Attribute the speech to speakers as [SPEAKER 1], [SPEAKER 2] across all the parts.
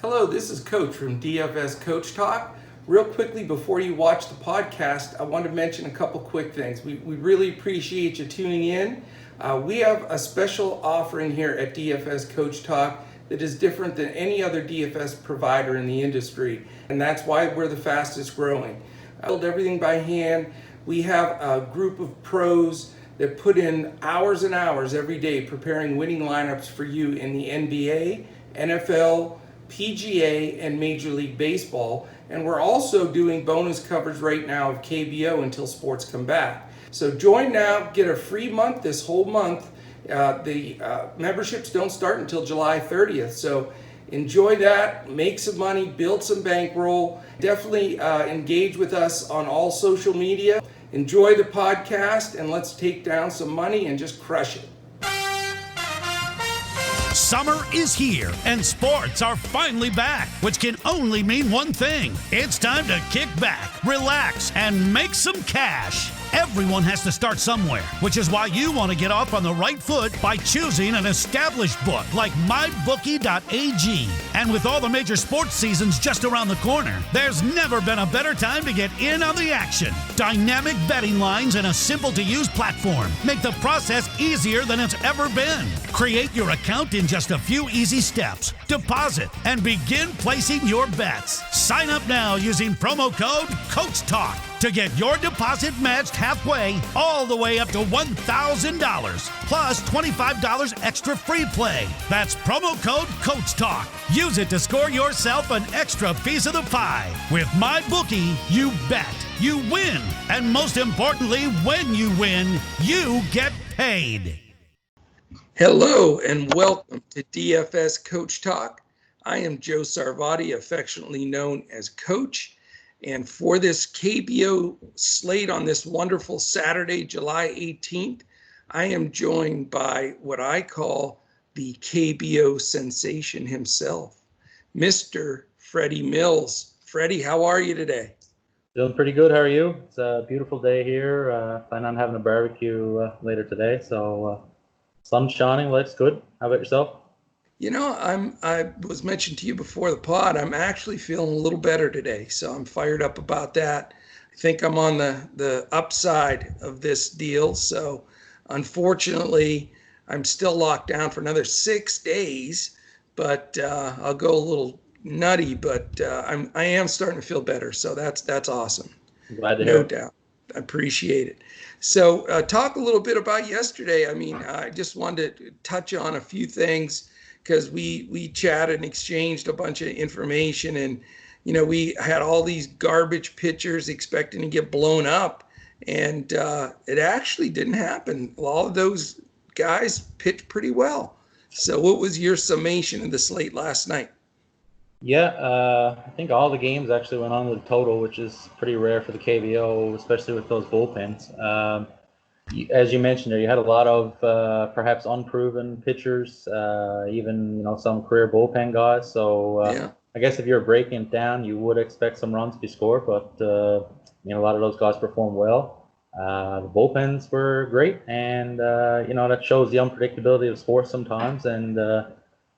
[SPEAKER 1] Hello, this is Coach from DFS Coach Talk. Real quickly before you watch the podcast, I want to mention a couple quick things. We really appreciate you tuning in. We have a special offering here at DFS Coach Talk that is different than any other DFS provider in the industry, and that's why we're the fastest growing. I build everything by hand. We have a group of pros that put in hours and hours every day preparing winning lineups for you in the NBA, NFL, PGA, and Major League Baseball. And we're also doing bonus coverage right now of KBO until sports come back. So join now, get a free month this whole month. The memberships don't start until July 30th. So enjoy that, make some money, build some bankroll. Definitely engage with us on all social media. Enjoy the podcast, and let's take down some money and just crush it.
[SPEAKER 2] Summer is here, and sports are finally back, which can only mean one thing. It's time to kick back, relax, and make some cash. Everyone has to start somewhere, which is why you want to get off on the right foot by choosing an established book like mybookie.ag. And with all the major sports seasons just around the corner, there's never been a better time to get in on the action. Dynamic betting lines and a simple-to-use platform make the process easier than it's ever been. Create your account in just a few easy steps. Deposit and begin placing your bets. Sign up now using promo code Coach Talk to get your deposit matched halfway, all the way up to $1,000, plus $25 extra free play. That's promo code Coach Talk. Use it to score yourself an extra piece of the pie. With MyBookie, you bet, you win, and most importantly, when you win, you get paid.
[SPEAKER 1] Hello and welcome to DFS Coach Talk. I am Joe Sarvati, affectionately known as Coach. And for this KBO slate on this wonderful Saturday, July 18th, I am joined by what I call the KBO sensation himself, Mr. Freddie Mills. Freddie, how are you today?
[SPEAKER 3] Feeling pretty good. How are you? It's a beautiful day here. Plan on having a barbecue later today. So sun's shining. Life's good. How about yourself?
[SPEAKER 1] You know, I was mentioned to you before the pod, I'm actually feeling a little better today, so I'm fired up about that. I think I'm on the upside of this deal, so unfortunately, I'm still locked down for another 6 days, but I'll go a little nutty, but I am starting to feel better, so that's awesome.
[SPEAKER 3] Glad to hear.
[SPEAKER 1] No doubt. I appreciate it. So talk a little bit about yesterday. I mean, I just wanted to touch on a few things, because we chatted and exchanged a bunch of information, and we had all these garbage pitchers expecting to get blown up, and it actually didn't happen. All of those guys pitched pretty well. So what was your summation of the slate last night?
[SPEAKER 3] Yeah, I think all the games actually went on to the total, which is pretty rare for the KBO, especially with those bullpens. As you mentioned there, you had a lot of perhaps unproven pitchers, even some career bullpen guys. So yeah. I guess if you're breaking it down, you would expect some runs to be scored, but a lot of those guys performed well. The bullpens were great, and that shows the unpredictability of sports sometimes, and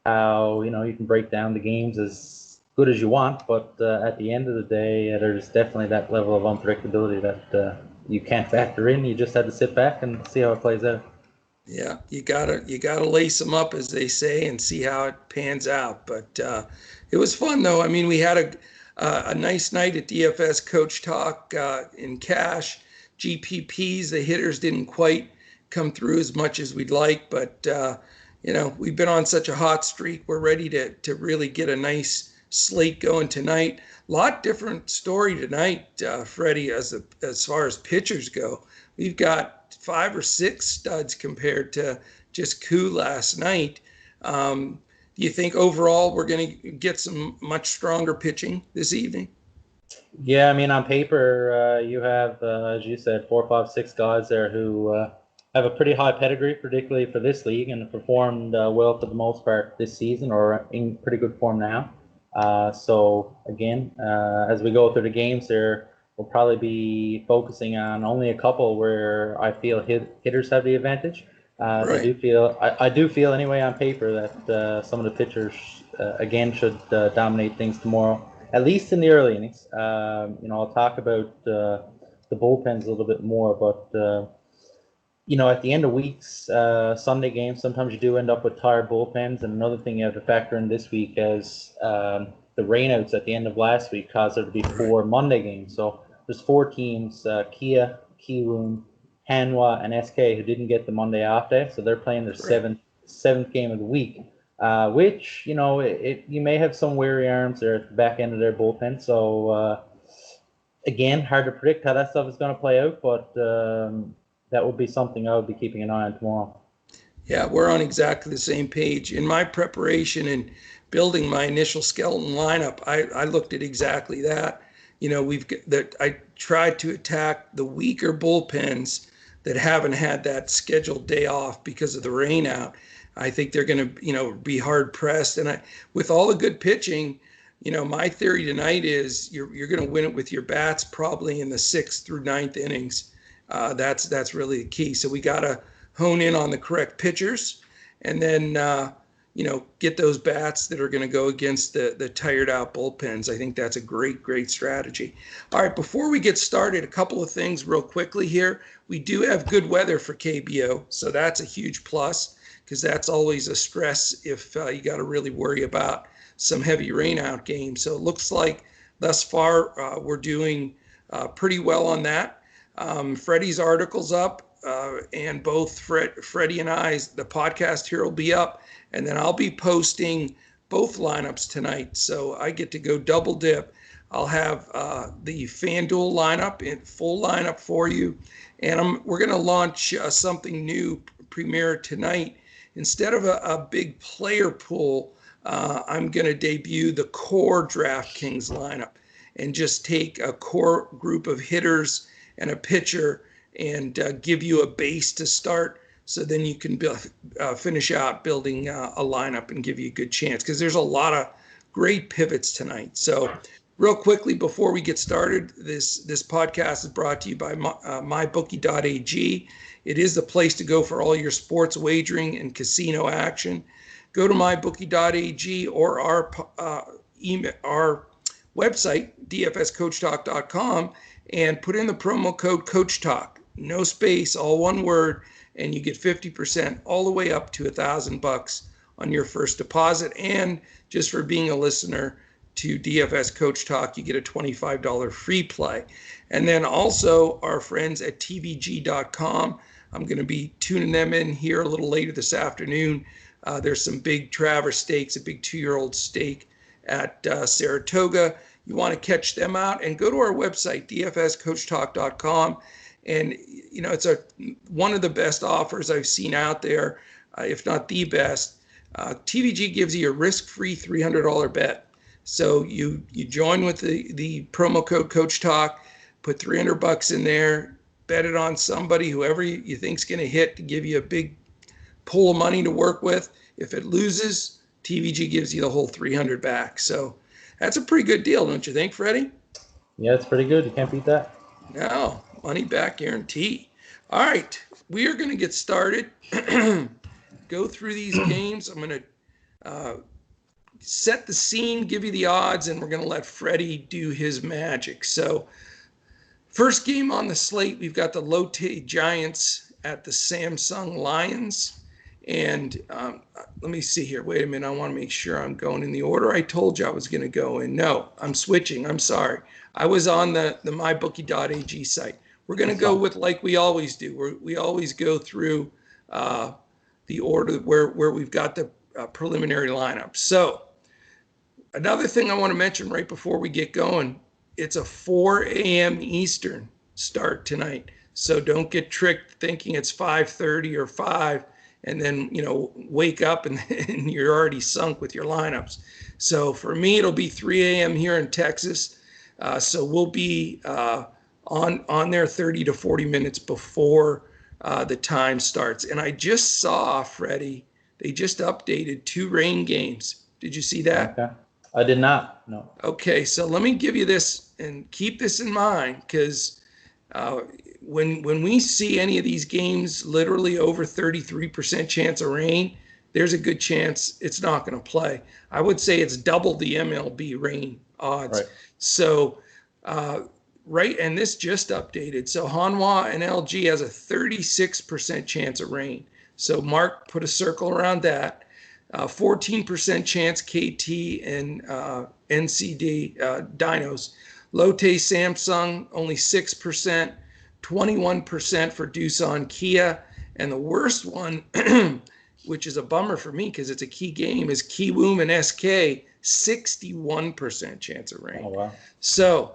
[SPEAKER 3] how you can break down the games as good as you want, but at the end of the day, there's definitely that level of unpredictability that you can't factor in. You just had to sit back and see how it plays out.
[SPEAKER 1] Yeah, you gotta lace them up, as they say, and see how it pans out. But it was fun, though. I mean, we had a nice night at DFS Coach Talk in Cash GPPs. The hitters didn't quite come through as much as we'd like, but we've been on such a hot streak. We're ready to really get a nice slate going tonight. Lot different story tonight, Freddie, as far as pitchers go. We've got 5 or 6 studs compared to just Koo last night. Do you think overall we're going to get some much stronger pitching this evening?
[SPEAKER 3] Yeah, I mean, on paper, you have, as you said, 4, 5, 6 guys there who have a pretty high pedigree, particularly for this league, and have performed well for the most part this season, or in pretty good form now. So again, as we go through the games there, we'll probably be focusing on only a couple where I feel hitters have the advantage. Right. I do feel anyway on paper that some of the pitchers again, should dominate things tomorrow, at least in the early innings. I'll talk about the bullpens a little bit more, but at the end of weeks, Sunday games, sometimes you do end up with tired bullpens. And another thing you have to factor in this week is the rainouts at the end of last week caused there to be 4 Monday games. So there's 4 teams, Kia, Kiwoom, Hanwha, and SK, who didn't get the Monday off day. So they're playing their seventh game of the week, which, you may have some weary arms there at the back end of their bullpen. So, again, hard to predict how that stuff is going to play out, but that would be something I would be keeping an eye on tomorrow.
[SPEAKER 1] Yeah, we're on exactly the same page. In my preparation and building my initial skeleton lineup, I looked at exactly that. I tried to attack the weaker bullpens that haven't had that scheduled day off because of the rain out. I think they're going to, be hard pressed. And with all the good pitching, my theory tonight is you're going to win it with your bats probably in the 6th through 9th innings. That's really the key. So we got to hone in on the correct pitchers, and then get those bats that are going to go against the tired out bullpens. I think that's a great strategy. All right, before we get started, a couple of things real quickly here. We do have good weather for KBO, so that's a huge plus, because that's always a stress if you got to really worry about some heavy rain out games. So it looks like thus far we're doing pretty well on that. Freddie's article's up, and both Freddie and I's, the podcast here will be up, and then I'll be posting both lineups tonight. So I get to go double dip. I'll have the FanDuel lineup in full lineup for you, and we're going to launch something new, premiere tonight. Instead of a big player pool, I'm going to debut the core DraftKings lineup and just take a core group of hitters and a pitcher and give you a base to start, so then you can finish out building a lineup and give you a good chance, because there's a lot of great pivots tonight. So real quickly before we get started, this podcast is brought to you by mybookie.ag. It is the place to go for all your sports wagering and casino action. Go to mybookie.ag or our website, dfscoachtalk.com, and put in the promo code Coach Talk, no space, all one word, and you get 50% all the way up to $1,000 on your first deposit. And just for being a listener to DFS Coach Talk, you get a $25 free play. And then also our friends at tvg.com. I'm going to be tuning them in here a little later this afternoon. There's some big Travers steaks, a big 2-year-old steak at Saratoga. You want to catch them out, and go to our website, dfscoachtalk.com. And, it's one of the best offers I've seen out there, if not the best. TVG gives you a risk-free $300 bet. So you join with the promo code Coach Talk, put $300 in there, bet it on somebody, whoever you think's going to hit, to give you a big pool of money to work with. If it loses, TVG gives you the whole $300 back. So that's a pretty good deal, don't you think, Freddie?
[SPEAKER 3] Yeah, it's pretty good. You can't beat that.
[SPEAKER 1] No, money back guarantee. All right, we are going to get started. Go through these games. I'm going to set the scene, give you the odds, and we're going to let Freddie do his magic. So first game on the slate, we've got the Lotte Giants at the Samsung Lions. And let me see here. Wait a minute. I want to make sure I'm going in the order I told you I was going to go in. No, I'm switching. I'm sorry. I was on the mybookie.ag site. We're going to go with like we always do. We always go through the order where we've got the preliminary lineup. So another thing I want to mention right before we get going, it's a 4 a.m. Eastern start tonight. So don't get tricked thinking it's 5:30 or 5. And then, wake up and you're already sunk with your lineups. So for me, it'll be 3 a.m. here in Texas. So we'll be on there 30 to 40 minutes before the time starts. And I just saw, Freddie, they just updated 2 rain games. Did you see that?
[SPEAKER 3] Okay. I did not, no.
[SPEAKER 1] Okay, so let me give you this and keep this in mind, because when we see any of these games literally over 33% chance of rain, there's a good chance it's not going to play. I would say it's double the MLB rain odds.
[SPEAKER 3] Right.
[SPEAKER 1] So, right, and this just updated. So Hanwha and LG has a 36% chance of rain. So Mark put a circle around that. 14% chance KT and NCD Dinos. Lotte Samsung only 6%, 21% for Doosan Kia, and the worst one, which is a bummer for me because it's a key game, is Kiwoom and SK, 61% chance of rain.
[SPEAKER 3] Oh, wow.
[SPEAKER 1] So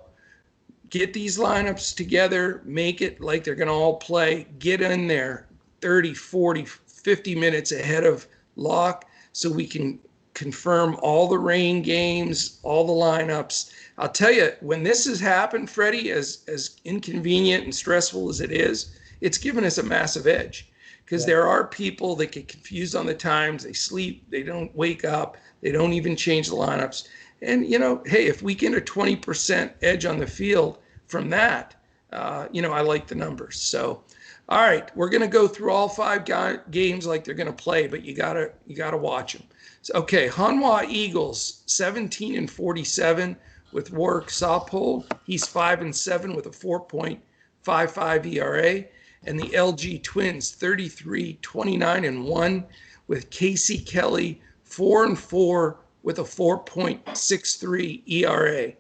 [SPEAKER 1] get these lineups together, make it like they're going to all play, get in there 30, 40, 50 minutes ahead of lock so we can confirm all the rain games, all the lineups. I'll tell you, when this has happened, Freddie, as inconvenient and stressful as it is, it's given us a massive edge because there are people that get confused on the times. They sleep, they don't wake up, they don't even change the lineups. And, hey, if we get a 20% edge on the field from that, I like the numbers. So, all right, we're going to go through all 5 games like they're going to play, but you gotta watch them. So, okay, Hanwha Eagles 17-47 with Warwick Saupold. He's 5-7 with a 4.55 ERA, and the LG Twins 33-29-1 with Casey Kelly 4-4 with a 4.63 ERA.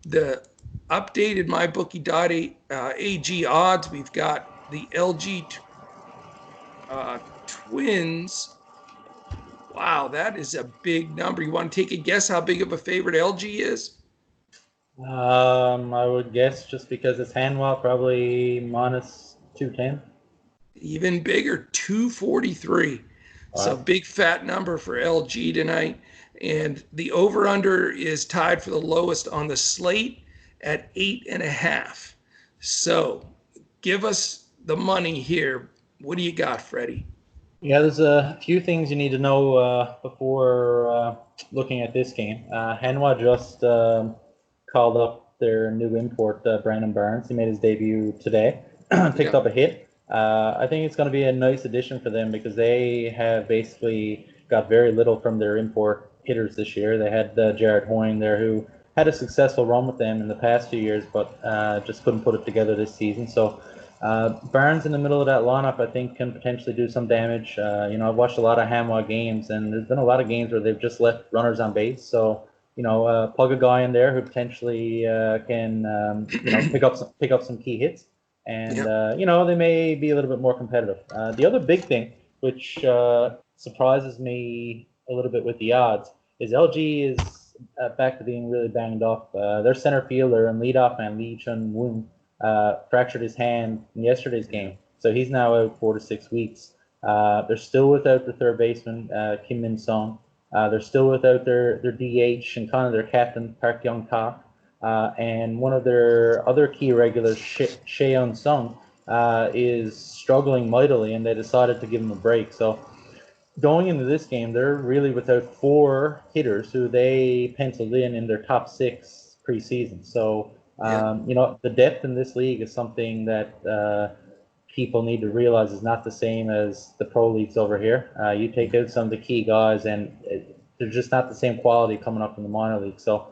[SPEAKER 1] The updated MyBookie.ag odds, we've got the LG Twins. Wow, that is a big number. You want to take a guess how big of a favorite LG is?
[SPEAKER 3] I would guess just because it's Hanwha, probably minus 210.
[SPEAKER 1] Even bigger, 243. Wow. So big fat number for LG tonight. And the over-under is tied for the lowest on the slate at 8.5. So give us the money here. What do you got, Freddie?
[SPEAKER 3] Yeah, there's a few things you need to know before looking at this game. Hanwha just called up their new import, Brandon Barnes. He made his debut today, picked up a hit. I think it's going to be a nice addition for them because they have basically got very little from their import hitters this year. They had Jared Hoying there who had a successful run with them in the past few years, but just couldn't put it together this season. So Barnes in the middle of that lineup, I think, can potentially do some damage. I've watched a lot of Hanwha games, and there's been a lot of games where they've just left runners on base. So, plug a guy in there who potentially can, pick up some key hits, and they may be a little bit more competitive. The other big thing, which surprises me a little bit with the odds, is LG is back to being really banged up. Their center fielder and leadoff man Lee Chun-Woon fractured his hand in yesterday's game, so he's now out 4 to 6 weeks. They're still without the third baseman Kim Min Sung. They're still without their DH and kind of their captain Park Young Tak, and one of their other key regulars Sheon Sung is struggling mightily, and they decided to give him a break. So going into this game, they're really without 4 hitters who they penciled in their top 6 preseason. So the depth in this league is something that people need to realize is not the same as the pro leagues over here. You take out some of the key guys, and they're just not the same quality coming up in the minor league. So,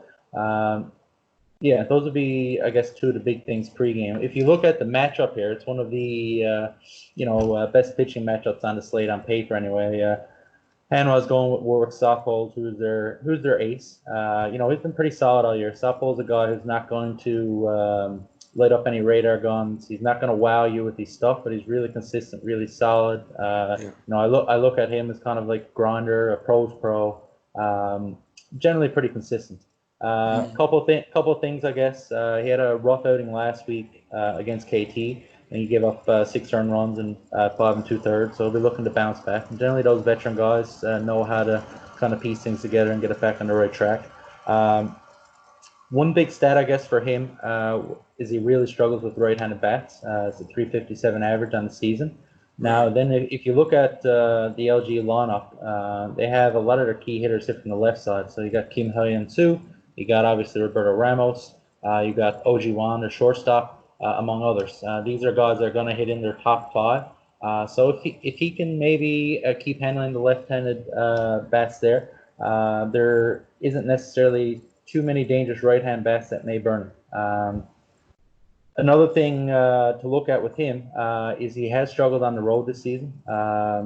[SPEAKER 3] those would be, I guess, 2 of the big things pregame. If you look at the matchup here, it's one of the best pitching matchups on the slate on paper anyway. Hanwha's going with Warwick Saupold, who's their ace. He's been pretty solid all year. Saupold's a guy who's not going to light up any radar guns. He's not going to wow you with his stuff, but he's really consistent, really solid. I look at him as kind of like grinder, a pro's pro. Generally pretty consistent. Couple things, I guess. He had a rough outing last week against KT. And he gave up 6 earned runs in 5 2/3, so he'll be looking to bounce back. And generally, those veteran guys know how to kind of piece things together and get it back on the right track. One big stat, I guess, for him is he really struggles with right-handed bats. It's a 357 average on the season. Now, then, if you look at the LG lineup, they have a lot of their key hitters hit from the left side. So you got Kim Hyun Soo, you got obviously Roberto Ramos, you got OG Wan, their shortstop. Among others. These are guys that are going to hit in their top 5. So if he can maybe keep handling the left-handed bats there isn't necessarily too many dangerous right-hand bats that may burn him. Another thing to look at with him is he has struggled on the road this season.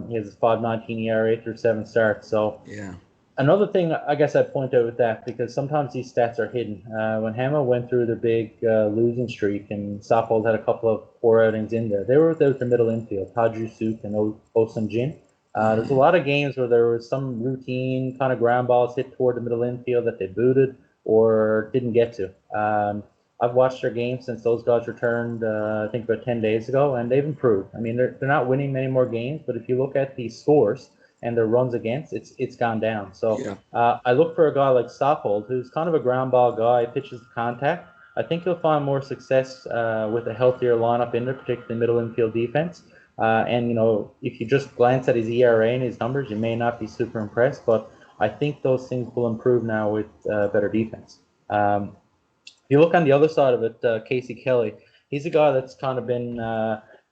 [SPEAKER 3] He has a 5.19 ERA through 7 starts. So
[SPEAKER 1] Yeah.
[SPEAKER 3] another thing I guess I'd point out with that, because sometimes these stats are hidden. When Hammer went through the big losing streak and Saffold had a couple of poor outings in there, they were without their middle infield, Taju Suk and Osun Jin. There's a lot of games where there was some routine kind of ground balls hit toward the middle infield that they booted or didn't get to. I've watched their games since those guys returned, I think about 10 days ago, and they've improved. I mean, they're not winning many more games, but if you look at the scores and their runs against, it's gone down. So I look for a guy like Saffold, who's kind of a ground ball guy, pitches to contact. I think he'll find more success with a healthier lineup in there, particularly middle infield defense. And, you know, if you just glance at his ERA and his numbers, you may not be super impressed, but I think those things will improve now with better defense. If you look on the other side of it, Casey Kelly, he's a guy that's kind of been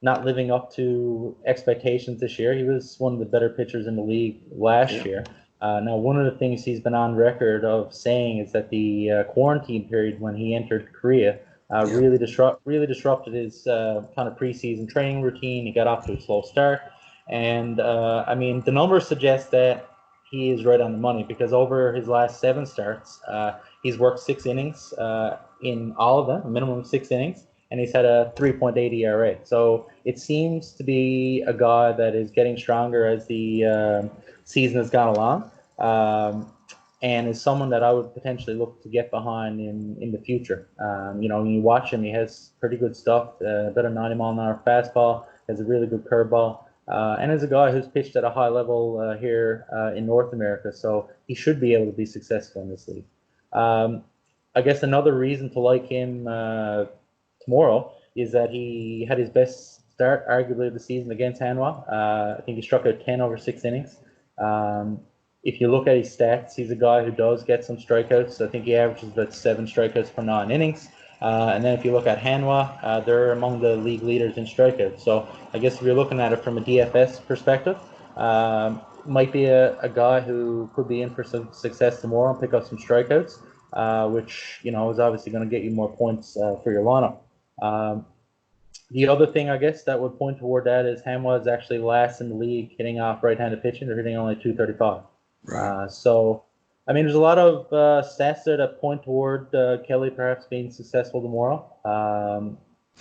[SPEAKER 3] not living up to expectations this year. He was one of the better pitchers in the league last year. Now, one of the things he's been on record of saying is that the quarantine period when he entered Korea really disrupted his kind of preseason training routine. He got off to a slow start. And, I mean, the numbers suggest that he is right on the money, because over his last 7 starts, he's worked 6 innings in all of them, a minimum of 6 innings, and he's had a 3.8 ERA. So it seems to be a guy that is getting stronger as the season has gone along, and is someone that I would potentially look to get behind in the future. You know, when you watch him, he has pretty good stuff, about a 90-mile-an-hour fastball, has a really good curveball. And as a guy who's pitched at a high level here in North America, so he should be able to be successful in this league. I guess another reason to like him tomorrow is that he had his best start, arguably, of the season against Hanwha. I think he struck out 10 over 6 innings. If you look at his stats, he's a guy who does get some strikeouts. I think he averages about 7 strikeouts per 9 innings. And then if you look at Hanwha, they're among the league leaders in strikeouts. So I guess if you're looking at it from a DFS perspective, might be a guy who could be in for some success tomorrow and pick up some strikeouts, which, you know, is obviously going to get you more points for your lineup. The other thing, I guess, that would point toward that is Hanwha is actually last in the league hitting off right-handed pitching. They're hitting only 235. Right. So, I mean, there's a lot of stats there that point toward Kelly perhaps being successful tomorrow.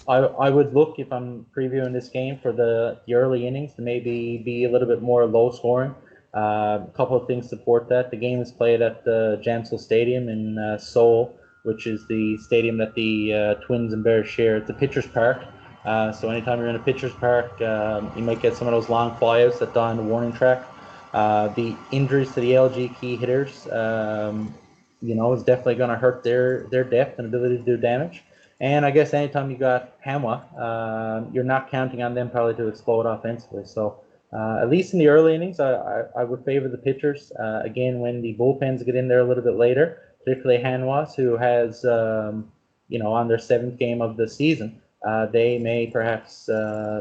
[SPEAKER 3] I would look, if I'm previewing this game, for the early innings to maybe be a little bit more low scoring. A couple of things support that. The game is played at the Jamsil Stadium in Seoul, which is the stadium that the Twins and Bears share. It's a pitcher's park. So anytime you're in a pitcher's park, you might get some of those long flyouts that die on the warning track. The injuries to the LG key hitters, you know, is definitely going to hurt their depth and ability to do damage. And I guess anytime you got Hanwha, you're not counting on them probably to explode offensively. So at least in the early innings, I would favor the pitchers. Again, when the bullpens get in there a little bit later, particularly Hanwha, who has, you know, on their 7th game of the season, they may perhaps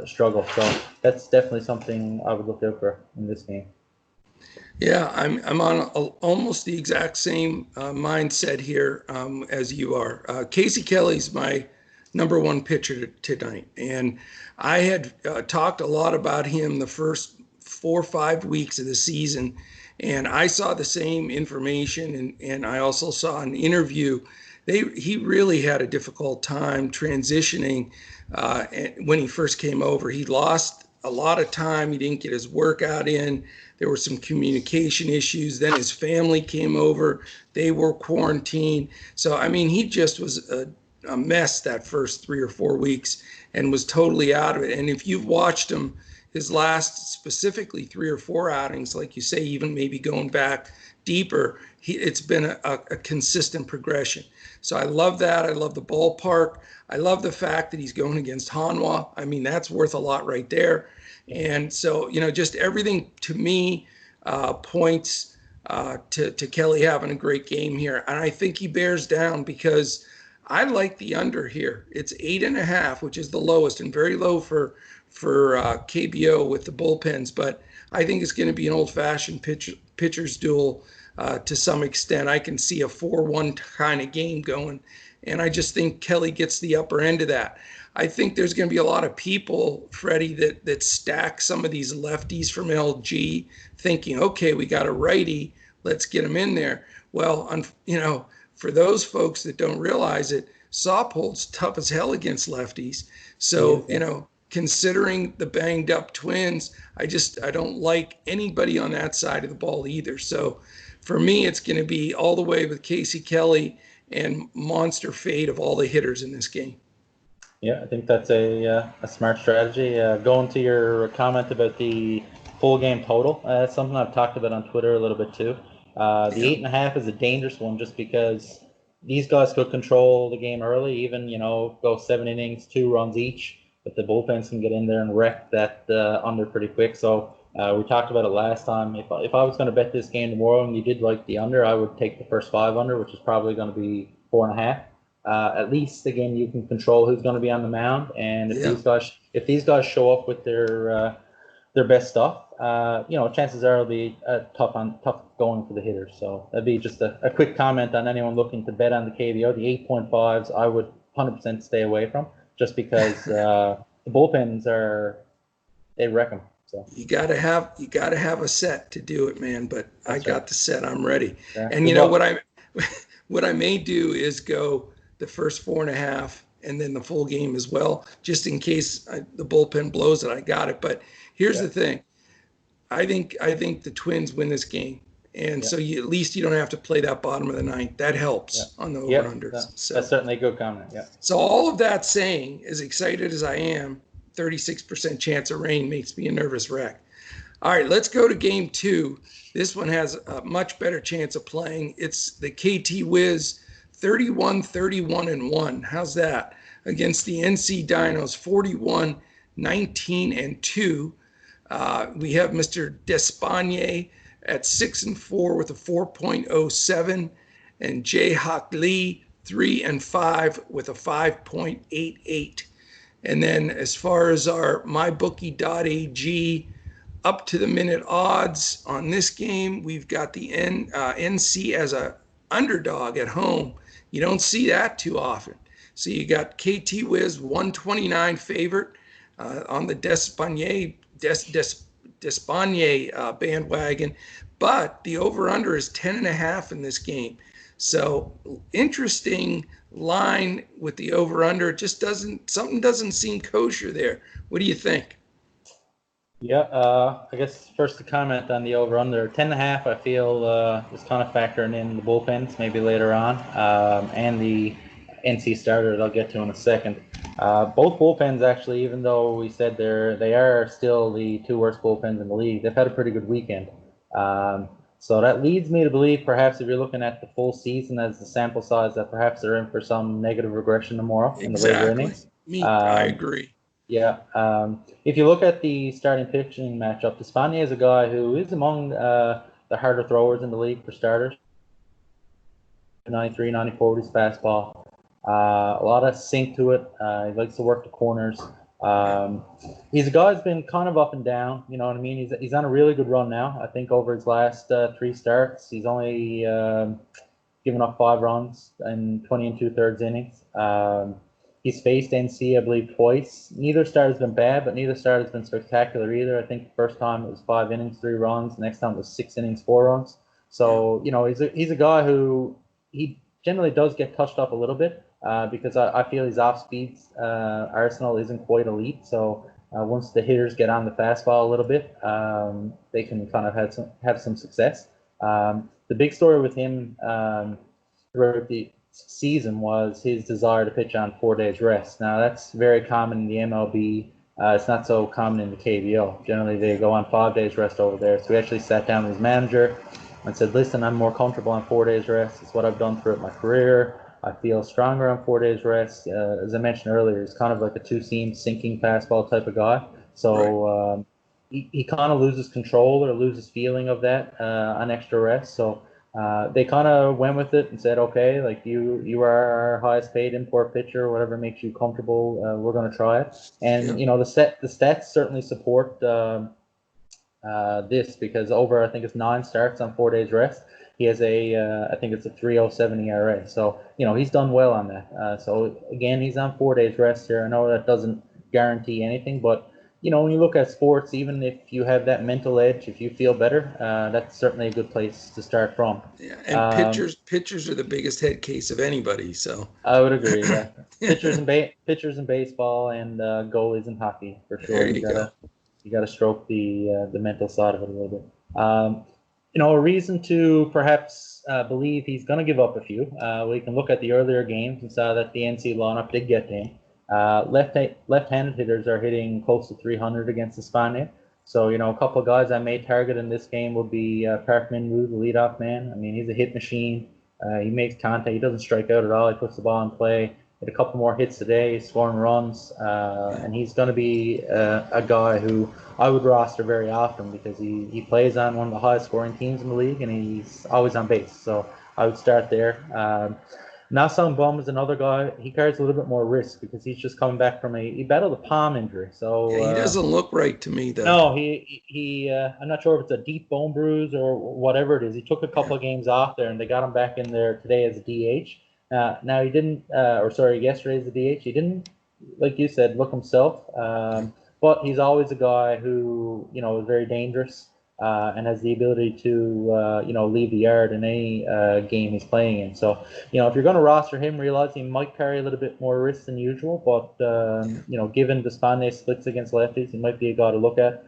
[SPEAKER 3] struggle. So that's definitely something I would look out for in this game.
[SPEAKER 1] Yeah, I'm on almost the exact same mindset here as you are. Casey Kelly's my number 1 pitcher tonight, and I had talked a lot about him the first 4 or 5 weeks of the season, and I saw the same information, and I also saw an interview. He really had a difficult time transitioning when he first came over. He lost a lot of time. He didn't get his workout in. There were some communication issues. Then his family came over. They were quarantined. So, I mean, he just was a mess that first 3 or 4 weeks and was totally out of it. And if you've watched him, his last specifically 3 or 4 outings, like you say, even maybe going back deeper, it's been a consistent progression. So I love that. I love the ballpark. I love the fact that he's going against Hanwha. I mean, that's worth a lot right there. And so, you know, just everything to me points to Kelly having a great game here. And I think he bears down because I like the under here. It's 8.5, which is the lowest and very low for KBO with the bullpens. But I think it's going to be an old-fashioned pitcher's duel to some extent. I can see a 4-1 kind of game going, and I just think Kelly gets the upper end of that. I think there's going to be a lot of people, Freddie, that stack some of these lefties from LG, thinking, okay, we got a righty, let's get him in there. Well, for those folks that don't realize it, Saupold's tough as hell against lefties. So, considering the banged up Twins, I don't like anybody on that side of the ball either. So for me, it's going to be all the way with Casey Kelly and monster fade of all the hitters in this game.
[SPEAKER 3] Yeah, I think that's a smart strategy. Going to your comment about the full game total, that's something I've talked about on Twitter a little bit too. The 8.5 is a dangerous one just because these guys could control the game early, even, go 7 innings, 2 runs each, but the bullpens can get in there and wreck that under pretty quick. So we talked about it last time. If I was going to bet this game tomorrow and you did like the under, I would take the first 5 under, which is probably going to be 4.5. At least, again, you can control who's going to be on the mound, and if these guys show up with their best stuff, chances are it'll be tough going for the hitters. So that'd be just a quick comment on anyone looking to bet on the KBO. The 8.5s I would 100% stay away from, just because the bullpens they wreck them. So
[SPEAKER 1] you gotta have a set to do it, man. But I got the set. I'm ready. Yeah. And what I may do is go the first 4.5 and then the full game as well, just in case the bullpen blows it. I got it. But here's the thing. I think the Twins win this game. And so at least you don't have to play that bottom of the ninth. That helps on the over-unders.
[SPEAKER 3] That's certainly a good comment, yeah.
[SPEAKER 1] So all of that saying, as excited as I am, 36% chance of rain makes me a nervous wreck. All right, let's go to game 2. This one has a much better chance of playing. It's the KT Wiz 31-31-1. How's that? Against the NC Dinos 41-19-2. We have Mr. Despagne at 6-4 with a 4.07, and Jay Hawk Lee 3-5 with a 5.88. And then as far as our mybookie.ag up to the minute odds on this game, we've got the NC as a underdog at home. You don't see that too often. So you got KT Wiz 129 favorite on the Despagne bandwagon, but the over-under is 10.5 in this game. So interesting line with the over-under. Something doesn't seem kosher there. What do you think?
[SPEAKER 3] Yeah, I guess first to comment on the over-under. 10.5, I feel is kind of factoring in the bullpens maybe later on, and the NC starter that I'll get to in a second. Both bullpens actually, even though we said they are still the 2 worst bullpens in the league, they've had a pretty good weekend. So that leads me to believe perhaps if you're looking at the full season as the sample size, that perhaps they're in for some negative regression tomorrow in the later innings.
[SPEAKER 1] I agree.
[SPEAKER 3] Yeah. If you look at the starting pitching matchup, Despagne is a guy who is among the harder throwers in the league for starters. 93, 94 with his fastball. A lot of sink to it. He likes to work the corners. He's a guy who's been kind of up and down. You know what I mean? He's on a really good run now. I think over his last 3 starts, he's only given up 5 runs in 20 2/3 innings. He's faced NC, I believe, twice. Neither start has been bad, but neither start has been spectacular either. I think the first time it was 5 innings, 3 runs. The next time it was 6 innings, 4 runs. So, he's a guy who he generally does get touched up a little bit because I feel his off-speed arsenal isn't quite elite. So once the hitters get on the fastball a little bit, they can kind of have some success. The big story with him throughout the season was his desire to pitch on 4 days rest. Now that's very common in the MLB. It's not so common in the KBO. Generally they go on 5 days rest over there. So we actually sat down with his manager and said, listen, I'm more comfortable on 4 days rest. It's what I've done throughout my career. I feel stronger on 4 days rest. As I mentioned earlier, he's kind of like a 2-seam sinking fastball type of guy. So he kind of loses control or loses feeling of that on extra rest. So They kind of went with it and said, okay, like you are our highest paid import pitcher, whatever makes you comfortable, we're going to try it. And
[SPEAKER 1] Yeah.
[SPEAKER 3] the stats certainly support this, because over, I think it's 9 starts on 4 days rest, he has I think it's a 3.07 ERA. So he's done well on that. So again, he's on 4 days rest here. I know that doesn't guarantee anything, but when you look at sports, even if you have that mental edge, if you feel better, that's certainly a good place to start from.
[SPEAKER 1] Yeah, and pitchers are the biggest head case of anybody. So
[SPEAKER 3] I would agree. Yeah,
[SPEAKER 1] yeah,
[SPEAKER 3] pitchers in baseball and goalies in hockey for
[SPEAKER 1] there
[SPEAKER 3] sure.
[SPEAKER 1] you go.
[SPEAKER 3] You gotta stroke the mental side of it a little bit. A reason to perhaps believe he's going to give up a few. We can look at the earlier games and saw that the NC lineup did get to him. Left-handed hitters are hitting close to 300 against España. So, a couple of guys I may target in this game would be Park Min-woo, the leadoff man. I mean, he's a hit machine. He makes contact. He doesn't strike out at all. He puts the ball in play. Hit a couple more hits today. He's scoring runs. And he's going to be a guy who I would roster very often, because he plays on one of the highest scoring teams in the league, and he's always on base. So I would start there. Nassan Bum is another guy. He carries a little bit more risk because he's just coming back from he battled a palm injury. So
[SPEAKER 1] Yeah, he doesn't look right to me, though.
[SPEAKER 3] No, he I'm not sure if it's a deep bone bruise or whatever it is. He took a couple of games off there, and they got him back in there today as a DH. Now he didn't, yesterday as a DH. He didn't, like you said, look himself. But he's always a guy who is very dangerous. And has the ability to, leave the yard in any game he's playing in. So, if you're going to roster him, realize he might carry a little bit more risk than usual. But, given Despaigne splits against lefties, he might be a guy to look at.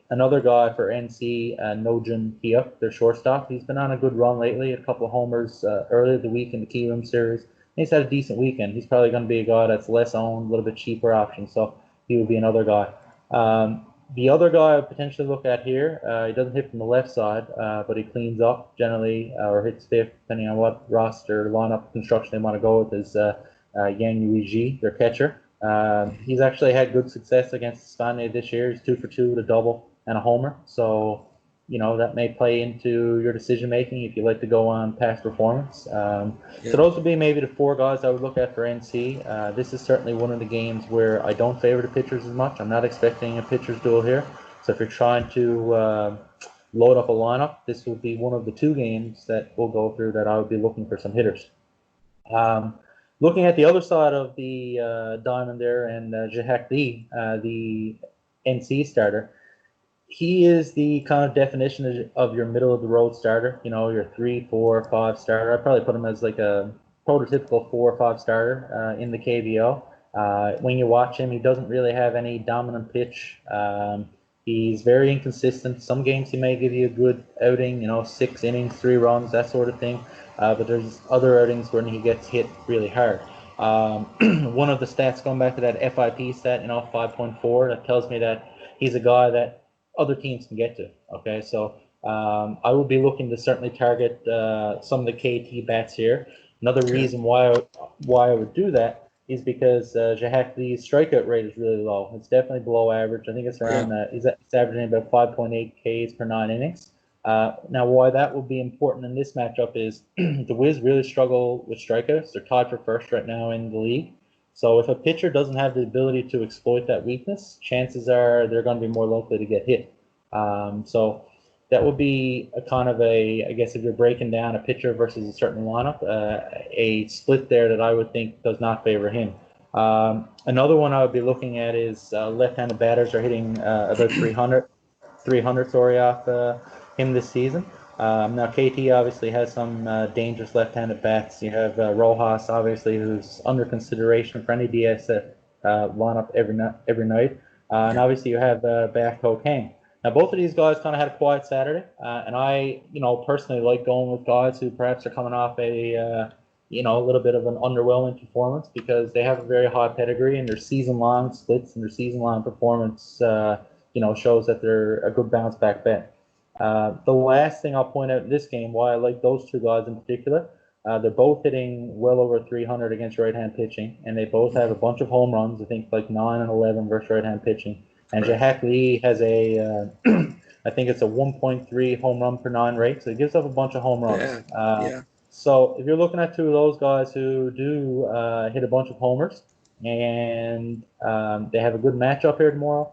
[SPEAKER 3] Another guy for NC, Nojun Hyuk, their shortstop. He's been on a good run lately, a couple of homers earlier the week in the Kiwoom series. He's had a decent weekend. He's probably going to be a guy that's less owned, a little bit cheaper option. So he would be another guy. The other guy I would potentially look at here, he doesn't hit from the left side, but he cleans up generally, or hits fifth, depending on what roster lineup construction they want to go with, is Yang Yuiji, their catcher. He's actually had good success against Spania this year. He's 2 for 2 with a double and a homer. So, that may play into your decision making if you like to go on past performance. So those would be maybe the 4 guys I would look at for NC. This is certainly one of the games where I don't favor the pitchers as much. I'm not expecting a pitcher's duel here. So if you're trying to load up a lineup, this would be one of the 2 games that we'll go through that I would be looking for some hitters. Looking at the other side of the diamond there, and Jaehak Lee, the NC starter, he is the kind of definition of your middle of the road starter. Your 3, 4, 5 starter. I'd probably put him as like a prototypical 4 or 5 starter in the KBO. When you watch him, he doesn't really have any dominant pitch. He's very inconsistent. Some games he may give you a good outing, 6 innings, 3 runs, that sort of thing. But there's other outings when he gets hit really hard. One of the stats, going back to that FIP stat, 5.4, that tells me that he's a guy that other teams can get to. Okay, so I will be looking to certainly target some of the KT bats here. Another reason why I would do that is because Jaehak Lee's strikeout rate is really low. It's definitely below average. I think it's around he's averaging about 5.8 Ks per 9 innings. Now, why that will be important in this matchup is the Wiz really struggle with strikeouts. They're tied for first right now in the league. So if a pitcher doesn't have the ability to exploit that weakness, chances are they're going to be more likely to get hit. So that would be a kind of I guess if you're breaking down a pitcher versus a certain lineup, a split there that I would think does not favor him. Another one I would be looking at is left-handed batters are hitting about 300 off him this season. Now, KT obviously has some dangerous left-handed bats. You have Rojas, obviously, who's under consideration for any DSF lineup every night. And obviously you have Back-Ho Kang. Now, both of these guys kind of had a quiet Saturday. And I, personally like going with guys who perhaps are coming off a little bit of an underwhelming performance, because they have a very high pedigree, and their season-long splits and their season-long performance, shows that they're a good bounce-back bet. The last thing I'll point out in this game, why I like those 2 guys in particular, they're both hitting well over 300 against right-hand pitching, and they both have a bunch of home runs, I think like 9 and 11 versus right-hand pitching. And Jaehak Lee has a I think it's a 1.3 home run per 9 rate, so he gives up a bunch of home runs.
[SPEAKER 1] Yeah.
[SPEAKER 3] So if you're looking at two of those guys who do hit a bunch of homers, and they have a good matchup here tomorrow.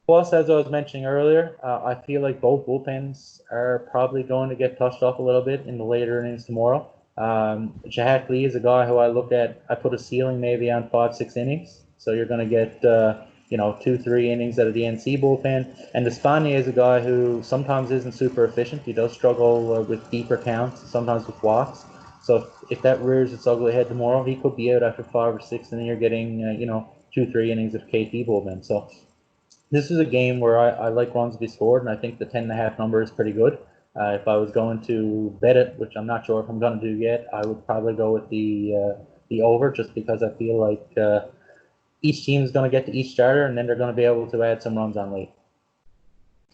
[SPEAKER 3] Plus, as I was mentioning earlier, I feel like both bullpens are probably going to get touched up a little bit in the later innings tomorrow. Jack Lee is a guy who I look at. I put a ceiling maybe on 5-6 innings. So you're going to get 2-3 innings out of the NC bullpen. And Despaigne is a guy who sometimes isn't super efficient. He does struggle with deeper counts, sometimes with walks. So if that rears its ugly head tomorrow, he could be out after 5 or 6, and then you're getting 2-3 innings of KT bullpen. So this is a game where I like runs to be scored, and I think the 10.5 number is pretty good. If I was going to bet it, which I'm not sure if I'm going to do yet, I would probably go with the over, just because I feel like each team is going to get to each starter, and then they're going to be able to add some runs on late.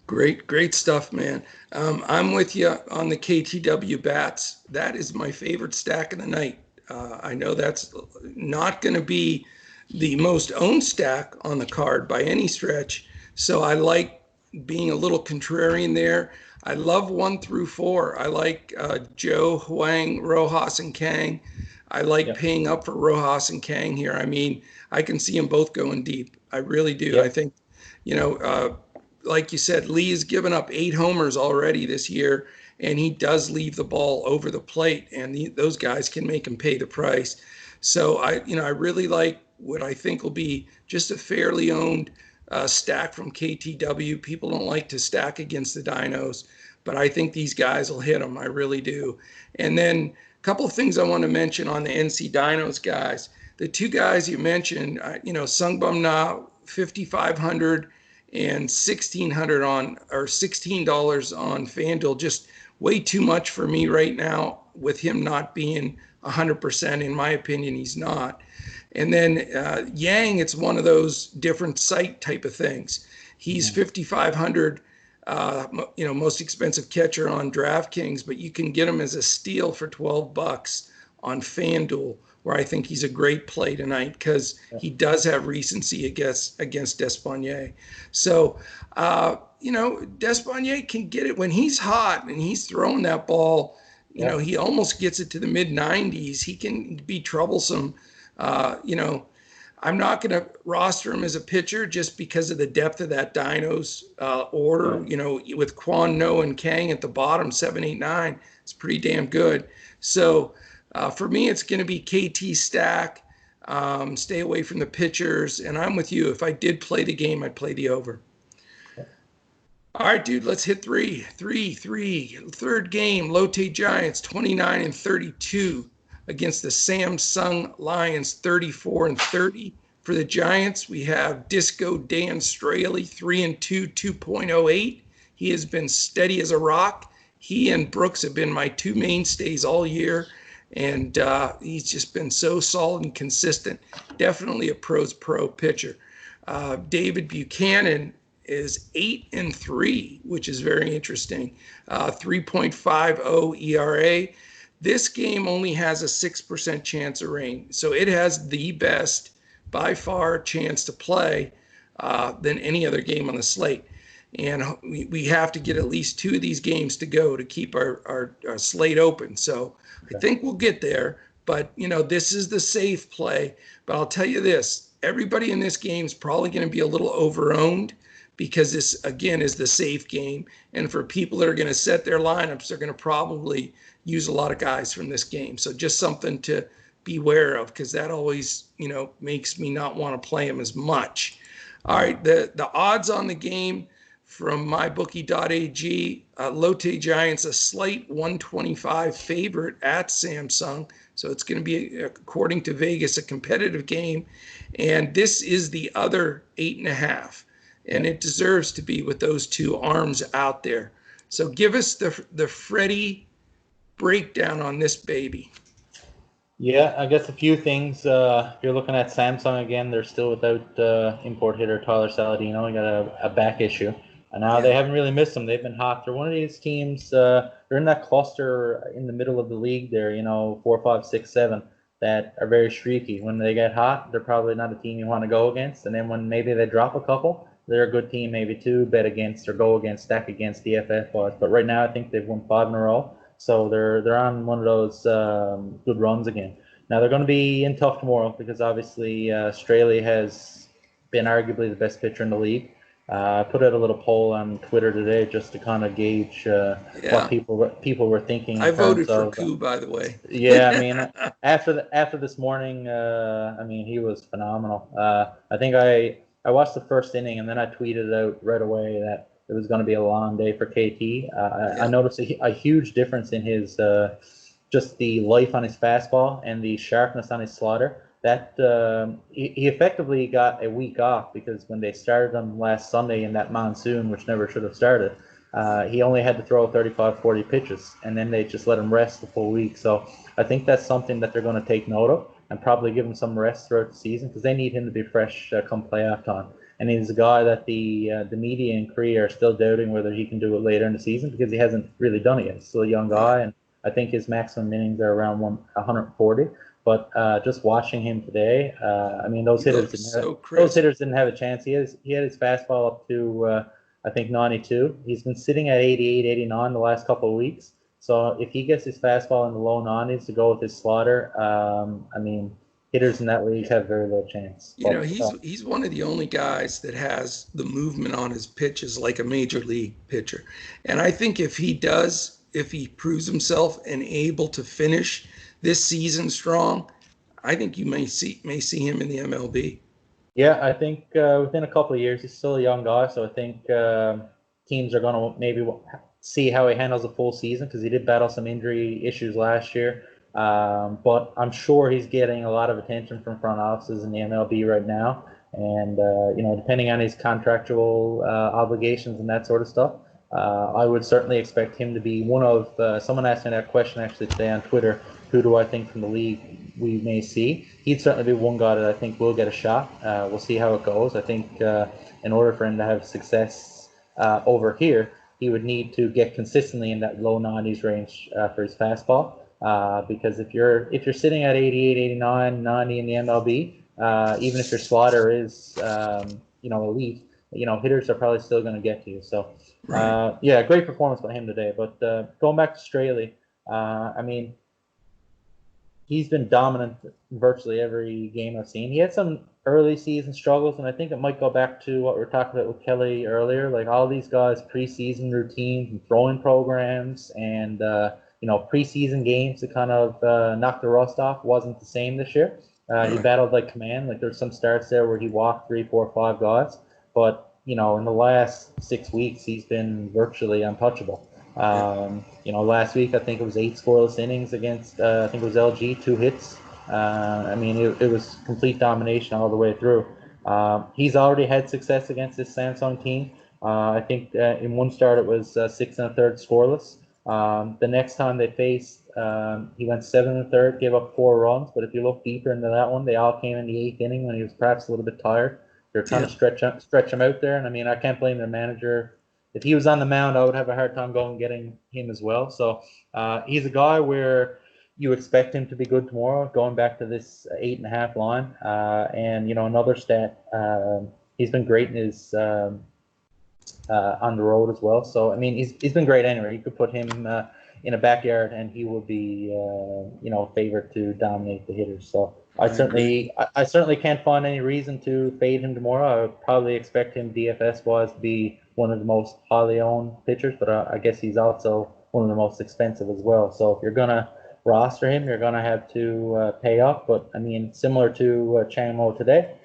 [SPEAKER 1] Great stuff, man. I'm with you on the KTW bats. That is my favorite stack of the night. I know that's not going to be the most owned stack on the card by any stretch, so I like being a little contrarian there. I love 1 through 4. I like Joe, Huang, Rojas, and Kang. I like paying up for Rojas and Kang here. I mean, I can see them both going deep. I really do.
[SPEAKER 3] Yep.
[SPEAKER 1] I think, like you said, Lee has given up 8 homers already this year, and he does leave the ball over the plate, and those guys can make him pay the price. So I really like what I think will be just a fairly owned stack from KTW. People don't like to stack against the Dinos, but I think these guys will hit them. I really do. And then a couple of things I want to mention on the NC Dinos guys. The 2 guys you mentioned, Sungbum Na, 5,500 and 1,600 on, or $16 on FanDuel, just way too much for me right now with him not being 100%. In my opinion, he's not. And then Yang, it's one of those different site type of things. He's 5,500, most expensive catcher on DraftKings, but you can get him as a steal for $12 on FanDuel, where I think he's a great play tonight because he does have recency against Despaigne. So, Despaigne can get it when he's hot and he's throwing that ball. He almost gets it to the mid-90s. He can be troublesome. I'm not going to roster him as a pitcher just because of the depth of that Dinos order. With Kwon, No, and Kang at the bottom, 7, 8, 9, it's pretty damn good. So for me, it's going to be KT stack. Stay away from the pitchers, and I'm with you. If I did play the game, I'd play the over. All right, dude, let's hit 3. Third game, Lotte Giants, 29-32 against the Samsung Lions, 34-30. For the Giants, we have Disco Dan Straley, 3-2, 2.08. He has been steady as a rock. He and Brooks have been my 2 mainstays all year, and he's just been so solid and consistent. Definitely a pro's pro pitcher. David Buchanan is 8-3, which is very interesting. 3.50 ERA. This game only has a 6% chance of rain, so it has the best, by far, chance to play than any other game on the slate. And we have to get at least 2 of these games to go to keep our slate open. So I think we'll get there, but this is the safe play. But I'll tell you this, everybody in this game is probably going to be a little over-owned, because this, again, is the safe game. And for people that are going to set their lineups, they're going to probably use a lot of guys from this game. So just something to beware of, because that always, makes me not want to play them as much. All right, the odds on the game from mybookie.ag, Lotte Giants, a slight 125 favorite at Samsung. So it's going to be, according to Vegas, a competitive game. And this is the other 8.5. And it deserves to be with those 2 arms out there. So give us the Freddy breakdown on this baby.
[SPEAKER 3] Yeah, I guess a few things. If you're looking at Samsung again, they're still without import hitter Tyler Saladino. He got a back issue. And now they haven't really missed him. They've been hot. They're one of these teams, they're in that cluster in the middle of the league there, 4, 5, 6, 7, that are very streaky. When they get hot, they're probably not a team you want to go against. And then when maybe they drop a couple, they're a good team maybe to bet against or go against, stack against DFS wise. But right now, I think they've won 5 in a row, so they're on one of those good runs again. Now they're going to be in tough tomorrow because obviously Australia has been arguably the best pitcher in the league. I put out a little poll on Twitter today just to kind of gauge what people were thinking.
[SPEAKER 1] I voted for Koo, by the way.
[SPEAKER 3] Yeah, I mean, after this morning, I mean, he was phenomenal. I think I watched the first inning and then I tweeted out right away that it was going to be a long day for KT. I noticed a huge difference in his just the life on his fastball and the sharpness on his slider. That he effectively got a week off because when they started him last Sunday in that monsoon, which never should have started, he only had to throw 35, 40 pitches, and then they just let him rest the full week. So I think that's something that they're going to take note of and probably give him some rest throughout the season because they need him to be fresh come playoff time. And he's a guy that the media and Korea are still doubting whether he can do it later in the season because he hasn't really done it yet. He's still a young guy, and I think his maximum innings are around 140. But just watching him today, I mean, those hitters didn't have a chance. He had his fastball up to I think 92. He's been sitting at 88, 89 the last couple of weeks. So if he gets his fastball in the low 90s to go with his slider, I mean, hitters in that league have very little chance.
[SPEAKER 1] You know, he's one of the only guys that has the movement on his pitches like a major league pitcher. And I think if he proves himself and able to finish this season strong, I think you may see him in the MLB.
[SPEAKER 3] Yeah, I think within a couple of years, he's still a young guy, so I think teams are going to maybe see how he handles a full season because he did battle some injury issues last year. But I'm sure he's getting a lot of attention from front offices in the MLB right now, and you know, depending on his contractual obligations and that sort of stuff, I would certainly expect him to be one of. Someone asked me that question actually today on Twitter. Who do I think from the league we may see? He'd certainly be one guy that I think will get a shot. We'll see how it goes. I think in order for him to have success over here, he would need to get consistently in that low 90s range for his fastball. Because if you're sitting at 88, 89, 90 in the MLB, even if your slider is elite, hitters are probably still going to get to you. So yeah, great performance by him today. But going back to Straley, I mean, he's been dominant virtually every game I've seen. He had some early season struggles, and I think it might go back to what we were talking about with Kelly earlier. Like all these guys' preseason routines and throwing programs and preseason games to kind of knock the rust off wasn't the same this year. He battled like command. Like there's some starts there where he walked 3, 4, 5 guys, but in the last 6 weeks he's been virtually untouchable. Last week I think it was 8 scoreless innings against I think it was LG, 2 hits. I mean, it was complete domination all the way through. He's already had success against this Samsung team. I think in one start it was 6 1/3 scoreless. The next time they faced, he went 7 1/3, gave up 4 runs. But if you look deeper into that one, they all came in the 8th inning when he was perhaps a little bit tired. They're trying to stretch him out there, and I mean, I can't blame their manager. If he was on the mound, I would have a hard time going and getting him as well. So he's a guy where you expect him to be good tomorrow, going back to this 8.5 line. And another stat, he's been great in his on the road as well. So I mean, he's been great anyway. You could put him in a backyard, and he will be favored to dominate the hitters. So I certainly can't find any reason to fade him tomorrow. I would probably expect him DFS wise to be one of the most highly owned pitchers, but I guess he's also one of the most expensive as well. So if you're gonna roster him, you're gonna have to pay up. But I mean, similar to Chang Mo today,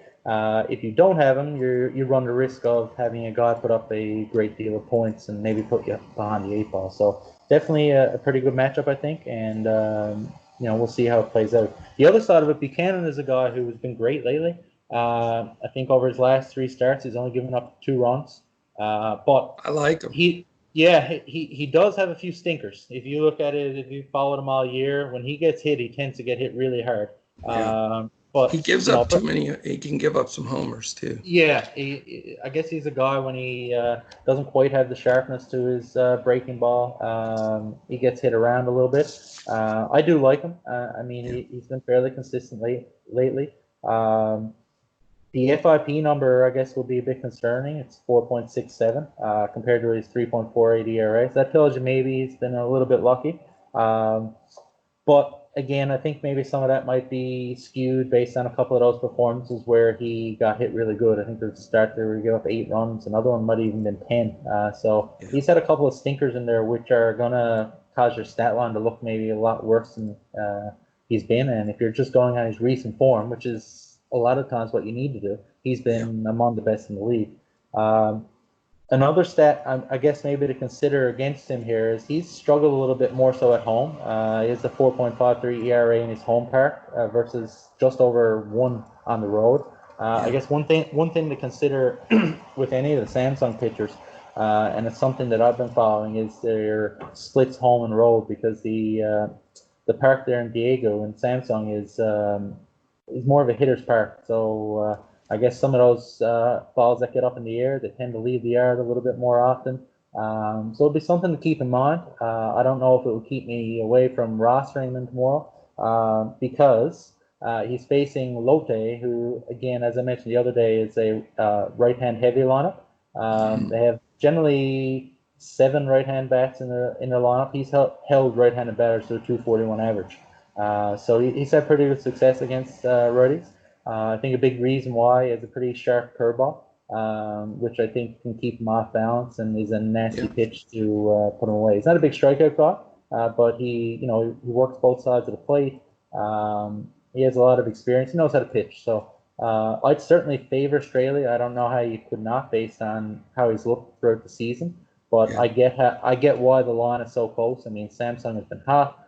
[SPEAKER 3] if you don't have him, you run the risk of having a guy put up a great deal of points and maybe put you behind the 8 ball. So definitely a pretty good matchup, I think, and we'll see how it plays out. The other side of it, Buchanan is a guy who has been great lately. I think over his last 3 starts, he's only given up 2 runs. But
[SPEAKER 1] I like him.
[SPEAKER 3] He does have a few stinkers. If you look at it, if you followed him all year, when he gets hit, he tends to get hit really hard. But
[SPEAKER 1] he gives up too many. He can give up some homers too.
[SPEAKER 3] Yeah, I guess he's a guy when he doesn't quite have the sharpness to his breaking ball. He gets hit around a little bit. I do like him. I mean, he's been fairly consistent lately. The FIP number, I guess, will be a bit concerning. It's 4.67 compared to his 3.48 ERA. So that tells you maybe he's been a little bit lucky. But again, I think maybe some of that might be skewed based on a couple of those performances where he got hit really good. I think there's a start there where he gave up 8 runs. Another one might have even been 10. So he's had a couple of stinkers in there, which are going to cause your stat line to look maybe a lot worse than he's been. And if you're just going on his recent form, which is a lot of times what you need to do, he's been among the best in the league. Another stat, I guess maybe to consider against him here is he's struggled a little bit more so at home. He has a 4.53 ERA in his home park versus just over 1 on the road. I guess one thing to consider with any of the Samsung pitchers, and it's something that I've been following, is their splits home and road, because the park there in Diego in Samsung is more of a hitter's park. So I guess some of those balls that get up in the air, they tend to leave the yard a little bit more often. So it'll be something to keep in mind. I don't know if it will keep me away from rostering them tomorrow because he's facing Lotte, who, again, as I mentioned the other day, is a right-hand heavy lineup. They have generally 7 right-hand bats in their lineup. He's held right-handed batters to a 241 average. So he's had pretty good success against righties. I think a big reason why is a pretty sharp curveball, which I think can keep him off balance and is a nasty pitch to put him away. He's not a big strikeout guy, but he works both sides of the plate. He has a lot of experience. He knows how to pitch. So I'd certainly favor Straley. I don't know how you could not, based on how he's looked throughout the season. But I get why the line is so close. I mean, Samsung has been hot.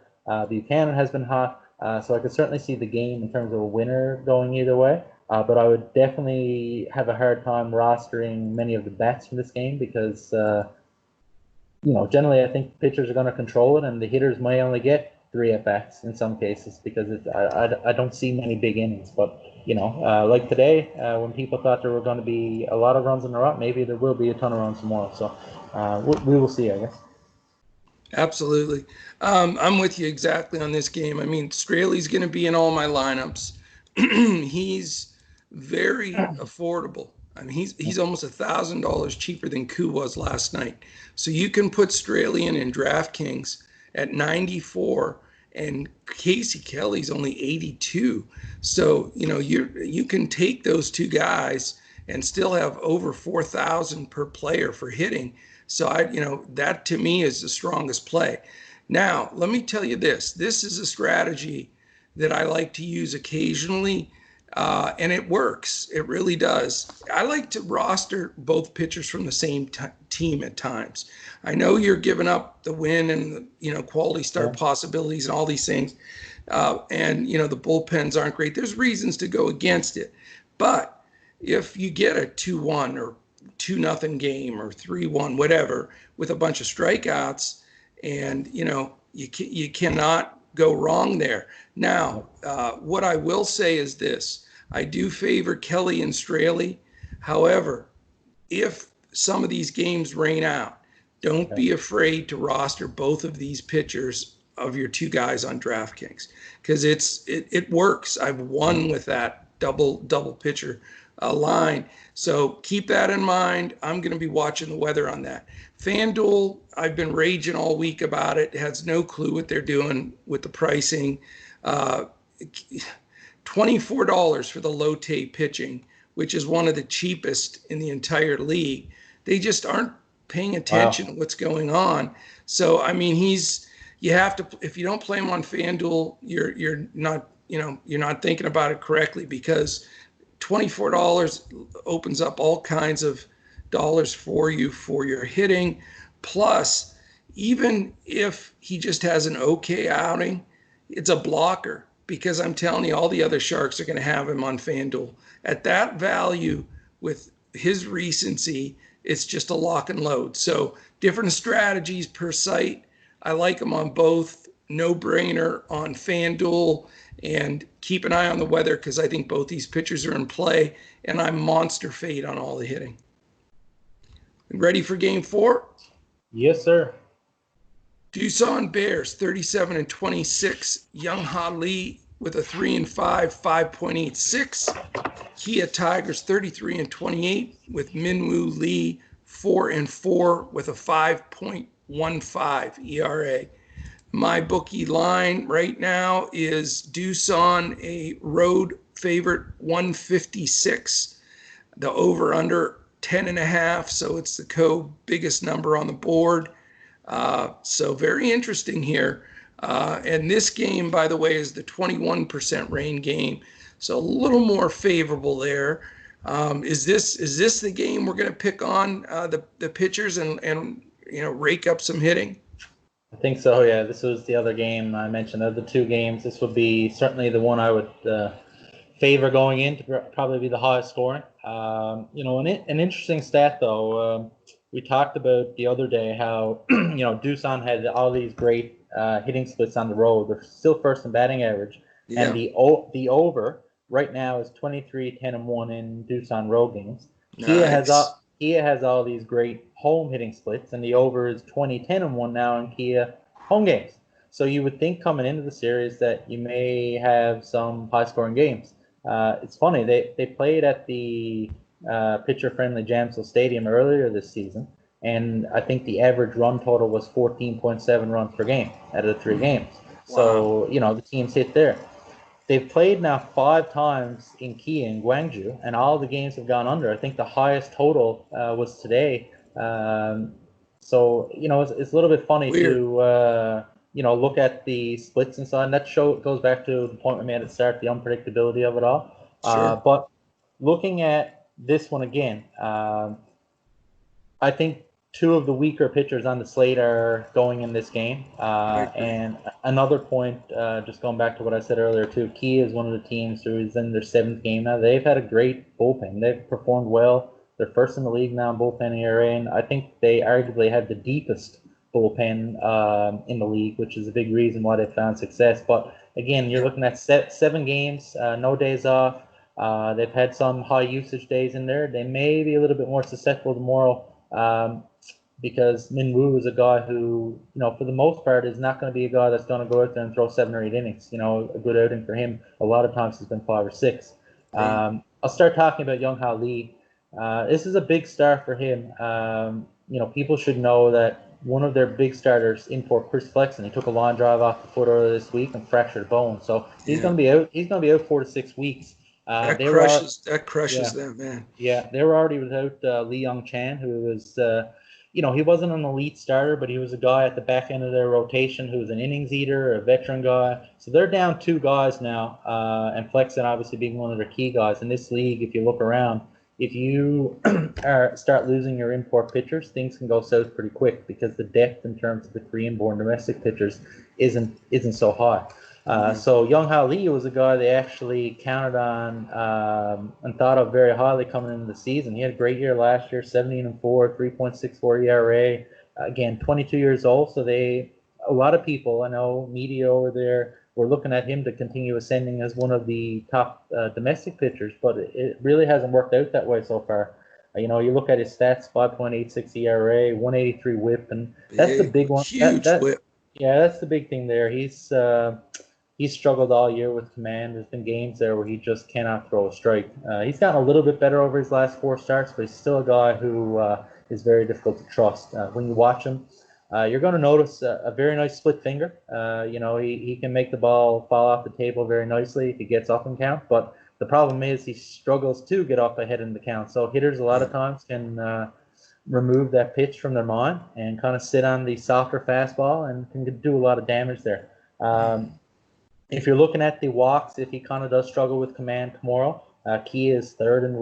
[SPEAKER 3] Buchanan has been hot. So I could certainly see the game in terms of a winner going either way. But I would definitely have a hard time rostering many of the bats from this game because, generally I think pitchers are going to control it, and the hitters may only get 3 at-bats in some cases because I don't see many big innings. But, like today, when people thought there were going to be a lot of runs in a row, maybe there will be a ton of runs tomorrow. So we will see, I guess.
[SPEAKER 1] Absolutely. I'm with you exactly on this game. I mean, Straley's going to be in all my lineups. He's very affordable. I mean, he's almost $1,000 cheaper than Koo was last night. So you can put Straley in DraftKings at 94, and Casey Kelly's only 82. So, you can take those 2 guys and still have over 4,000 per player for hitting. So that to me is the strongest play. Now, let me tell you this. This is a strategy that I like to use occasionally, and it works. It really does. I like to roster both pitchers from the same team at times. I know you're giving up the win and quality start possibilities and all these things, and the bullpens aren't great. There's reasons to go against it, but if you get a 2-1 or 2-0 game or 3-1, whatever, with a bunch of strikeouts, and you cannot go wrong there. Now, what I will say is this: I do favor Kelly and Straley. However, if some of these games rain out, don't be afraid to roster both of these pitchers of your 2 guys on DraftKings, because it works. I've won with that double pitcher line. So keep that in mind. I'm going to be watching the weather on that. FanDuel, I've been raging all week about it. It has no clue what they're doing with the pricing. $24 for the Lotte pitching, which is one of the cheapest in the entire league. They just aren't paying attention to what's going on. So, I mean, you have to, if you don't play him on FanDuel, you're not thinking about it correctly, because $24 opens up all kinds of dollars for you for your hitting. Plus, even if he just has an okay outing, it's a blocker, because I'm telling you, all the other Sharks are going to have him on FanDuel. At that value, with his recency, it's just a lock and load. So different strategies per site. I like them on both. No brainer on FanDuel. And keep an eye on the weather, because I think both these pitchers are in play, and I'm monster fade on all the hitting. Ready for game 4?
[SPEAKER 3] Yes, sir.
[SPEAKER 1] Doosan Bears, 37-26. Young Ha Lee with a 3-5, 5.86. Kia Tigers 33-28 with Minwoo Lee 4-4 with a 5.15 ERA. My bookie line right now is Doosan, a road favorite, 156. The over under 10.5, so it's the biggest number on the board. So very interesting here. And this game, by the way, is the 21% rain game, so a little more favorable there. Is this the game we're going to pick on the pitchers and rake up some hitting?
[SPEAKER 3] I think so, yeah. This was the other game I mentioned. Of the two games, this would be certainly the one I would favor going in to probably be the highest scoring. An interesting stat, though. We talked about the other day how, Doosan had all these great hitting splits on the road. They're still first in batting average. Yeah. And the over right now is 23-10-1 in Doosan road games. Nice. Kia has all these great home hitting splits, and the over is 20-10-1 now in Kia home games. So you would think coming into the series that you may have some high-scoring games. It's funny, they played at the pitcher-friendly Jamsil Stadium earlier this season, and I think the average run total was 14.7 runs per game out of the 3 games. Wow. So, the teams hit there. They've played now 5 times in Kia in Gwangju, and all the games have gone under. I think the highest total was today. So, it's a little bit funny Weird. To, look at the splits inside. And that goes back to the point we made at the start, the unpredictability of it all. Sure. But looking at this one again, I think 2 of the weaker pitchers on the slate are going in this game. And another point, just going back to what I said earlier too, Kia is one of the teams who is in their 7th game now. They've had a great bullpen. They've performed well. They're first in the league now in bullpen ERA, and I think they arguably have the deepest bullpen in the league, which is a big reason why they've found success. But again, you're looking at 7 games, no days off. They've had some high usage days in there. They may be a little bit more susceptible tomorrow. Because Minwoo is a guy who, for the most part, is not going to be a guy that's going to go out there and throw 7 or 8 innings. A good outing for him a lot of times has been 5 or 6. I'll start talking about Young-Ha Lee. This is a big start for him. People should know that one of their big starters in for Chris Flexen, he took a line drive off the foot earlier this week and fractured a bone. So he's going to be out. He's going to be out 4 to 6 weeks.
[SPEAKER 1] That crushes them, man. Yeah,
[SPEAKER 3] they were already without Lee Young Chan, who was, he wasn't an elite starter, but he was a guy at the back end of their rotation who was an innings eater, a veteran guy. So they're down 2 guys now, and Flexen obviously being one of their key guys. In this league, if you look around, if you start losing your import pitchers, things can go south pretty quick because the depth in terms of the Korean-born domestic pitchers isn't so high. So Young-Ha Lee was a guy they actually counted on and thought of very highly coming into the season. He had a great year last year, 17-4, 3.64 ERA. Again, 22 years old. So a lot of people, I know, media over there, were looking at him to continue ascending as one of the top domestic pitchers, but it really hasn't worked out that way so far. You look at his stats: 5.86 ERA, 183 WHIP, and that's the big one.
[SPEAKER 1] Huge WHIP.
[SPEAKER 3] Yeah, that's the big thing there. He's struggled all year with command. There's been games there where he just cannot throw a strike. He's gotten a little bit better over his last 4 starts, but he's still a guy who is very difficult to trust. When you watch him, you're going to notice a very nice split finger. He can make the ball fall off the table very nicely if he gets up in count, but the problem is he struggles to get up ahead in the count. So hitters a lot of times can remove that pitch from their mind and kind of sit on the softer fastball and can do a lot of damage there. If you're looking at the walks, if he kind of does struggle with command tomorrow, Kia is 3rd in the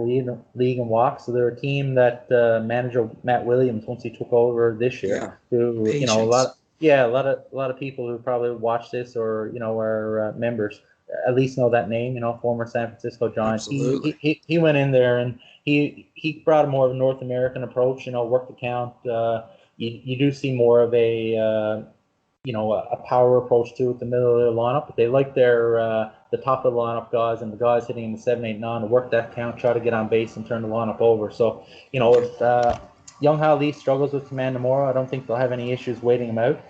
[SPEAKER 3] league in walks. So they're a team that manager Matt Williams, once he took over this year, who
[SPEAKER 1] Patience.
[SPEAKER 3] A lot of people who probably watch this or are members at least know that name. Former San Francisco Giants.
[SPEAKER 1] Absolutely.
[SPEAKER 3] He went in there and he brought a more of a North American approach. Worked the count. You do see more of a power approach to it, the middle of their lineup, but they like their the top of the lineup guys and the guys hitting in the 7, 8, 9 to work that count, try to get on base and turn the lineup over. So, if Young-Ha Lee struggles with command tomorrow, I don't think they'll have any issues waiting him out.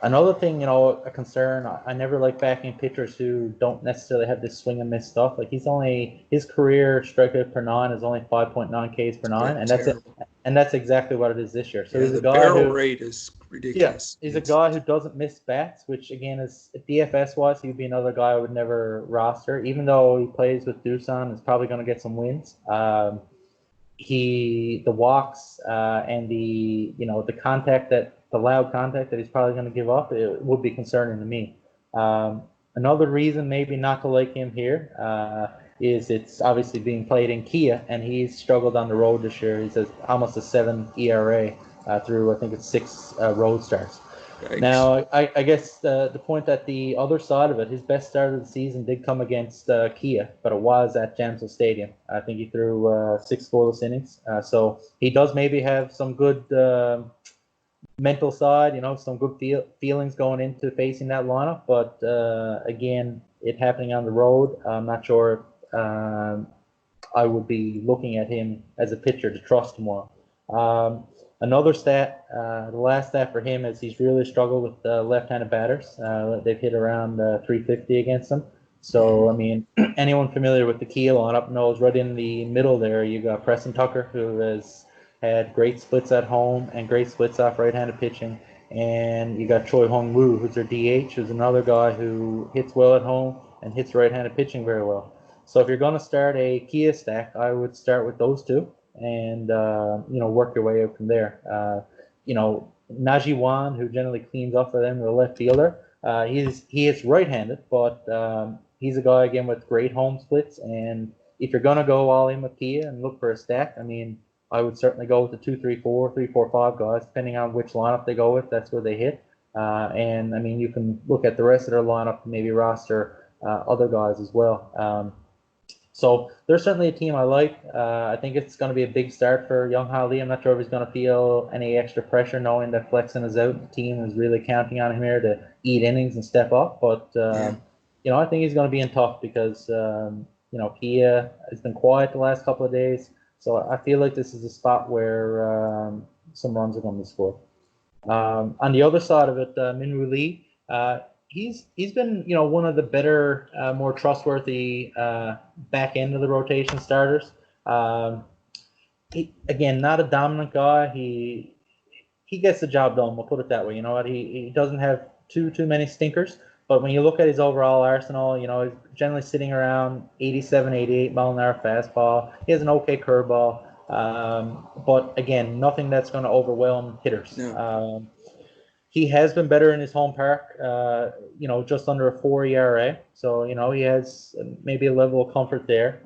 [SPEAKER 3] Another thing, a concern, I never like backing pitchers who don't necessarily have this swing and miss stuff. Like his career strikeout per nine is only 5.9 Ks per nine, and that's it.
[SPEAKER 4] Terrible.
[SPEAKER 3] And that's exactly what it is this year. So
[SPEAKER 4] Yeah,
[SPEAKER 3] he's a
[SPEAKER 4] the
[SPEAKER 3] guy
[SPEAKER 4] barrel
[SPEAKER 3] who,
[SPEAKER 4] rate is
[SPEAKER 3] yeah,
[SPEAKER 4] ridiculous.
[SPEAKER 3] he's a guy who doesn't miss bats, which again is DFS wise, he'd be another guy I would never roster, even though he plays with Doosan, is probably going to get some wins. The walks and the loud contact that he's probably going to give up, it would be concerning to me. Another reason maybe not to like him here is it's obviously being played in Kia, and he's struggled on the road this year. He's almost a 7 ERA through, I think it's 6 road starts.
[SPEAKER 4] Yikes.
[SPEAKER 3] Now, I guess the point that the other side of it, his best start of the season did come against Kia, but it was at Jamsil Stadium. I think he threw 6 scoreless innings. So he does maybe have some good mental side, some good feelings going into facing that lineup. But again, it happening on the road, I'm not sure I would be looking at him as a pitcher to trust tomorrow. Another stat, the last stat for him is he's really struggled with left-handed batters. They've hit around 350 against him. So, I mean, anyone familiar with the Kia lineup knows right in the middle there, you got Preston Tucker, who has had great splits at home and great splits off right-handed pitching. And you got Choi Hong Woo, who's their DH, who's another guy who hits well at home and hits right-handed pitching very well. So if you're going to start a Kia stack, I would start with those two and, work your way out from there. Najee Wan, who generally cleans up for them, the left fielder, he is right-handed, but he's a guy, again, with great home splits. And if you're going to go all in with Kia and look for a stack, I mean, I would certainly go with the 2-3-4, 3-4-5 guys, depending on which lineup they go with. That's where they hit. And, I mean, you can look at the rest of their lineup and maybe roster other guys as well. So they're certainly a team I like. I think it's going to be a big start for Young Ha Lee. I'm not sure if he's going to feel any extra pressure knowing that Flexen is out. The team is really counting on him here to eat innings and step up. But, I think he's going to be in tough because, Kia has been quiet the last couple of days. So I feel like this is a spot where some runs are going to be scored. On the other side of it, Minwoo Lee, he's been one of the better, more trustworthy back end of the rotation starters. Again, not a dominant guy. He gets the job done. We'll put it that way. You know what? He doesn't have too many stinkers. But when you look at his overall arsenal, he's generally sitting around 87, 88 mile an hour fastball. He has an okay curveball. But again, nothing that's going to overwhelm hitters.
[SPEAKER 4] No.
[SPEAKER 3] He has been better in his home park, just under a 4 ERA. So, he has maybe a level of comfort there.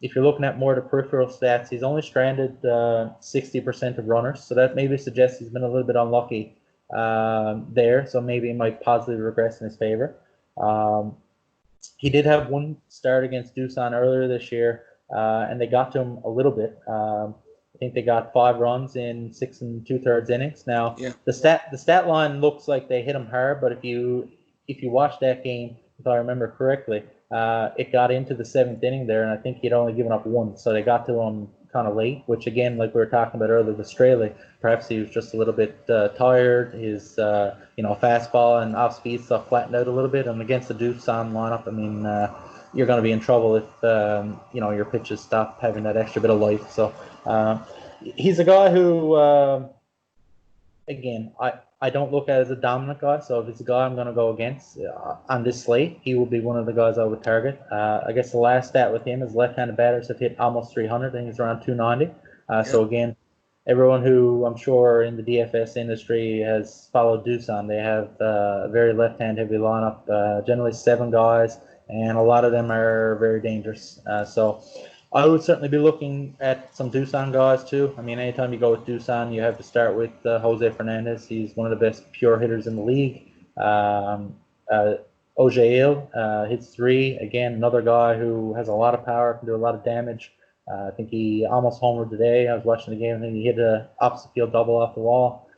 [SPEAKER 3] If you're looking at more of the peripheral stats, he's only stranded 60% of runners. So that maybe suggests he's been a little bit unlucky there. So maybe it might positively regress in his favor. He did have one start against Doosan earlier this year, and they got to him a little bit. I think they got 5 runs in 6 2/3 innings. Now, the stat line looks like they hit him hard, but if you watch that game, if I remember correctly, it got into the 7th inning there, and I think he'd only given up 1, so they got to him kind of late. Which again, like we were talking about earlier with Straley, perhaps he was just a little bit tired. His fastball and off-speed stuff flattened out a little bit, and against the Doosan lineup, I mean, you're going to be in trouble if your pitches stop having that extra bit of life. So. He's a guy who, again, I don't look at as a dominant guy. So if it's a guy I'm going to go against on this slate, he will be one of the guys I would target. I guess the last stat with him is left-handed batters have hit almost 300. I think it's around 290. So again, everyone who I'm sure in the DFS industry has followed Doosan, they have a very left-hand heavy lineup, generally 7 guys, and a lot of them are very dangerous. So I would certainly be looking at some Doosan guys too. I mean, anytime you go with Doosan, you have to start with Jose Fernandez. He's one of the best pure hitters in the league. Ojeil hits 3. Again, another guy who has a lot of power, can do a lot of damage. I think he almost homered today. I was watching the game. I think he hit an opposite field double off the wall.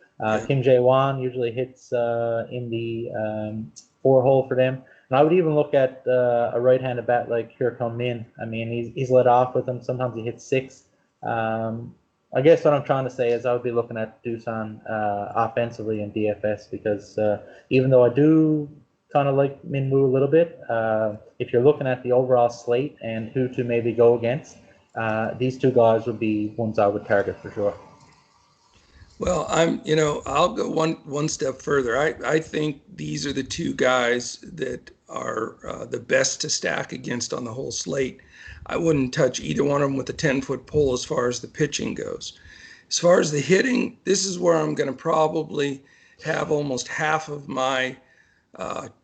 [SPEAKER 3] Kim Jae-won usually hits in the 4 hole for them. And I would even look at a right-handed bat like Hyun Min. I mean, he's let off with him. Sometimes he hits 6. I guess what I'm trying to say is I would be looking at Doosan offensively in DFS because even though I do kind of like Minwoo a little bit, if you're looking at the overall slate and who to maybe go against, these two guys would be ones I would target for sure.
[SPEAKER 1] Well, I'll go one step further. I think these are the two guys that are the best to stack against on the whole slate. I wouldn't touch either one of them with a 10-foot pole as far as the pitching goes. As far as the hitting, this is where I'm going to probably have almost half of my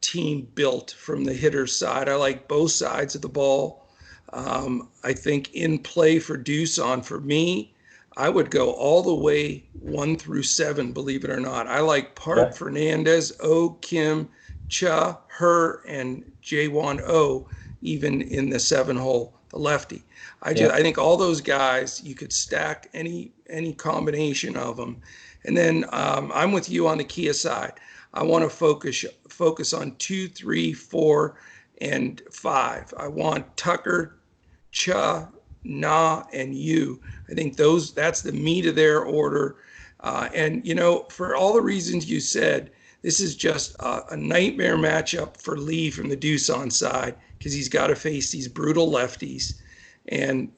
[SPEAKER 1] team built from the hitter's side. I like both sides of the ball. I think in play for Doosan, for me, I would go all the way 1 through 7, believe it or not. I like Park,
[SPEAKER 3] Yeah.
[SPEAKER 1] Fernandez, O, Kim, Cha, Her, and Jaewon O, even in the 7 hole, the lefty. I think all those guys, you could stack any combination of them. And then I'm with you on the Kia side. I want to focus on 2, 3, 4, and 5. I want Tucker, Cha, Na, and Yu. I think that's the meat of their order. And for all the reasons you said, this is just a nightmare matchup for Lee from the Doosan side because he's got to face these brutal lefties. And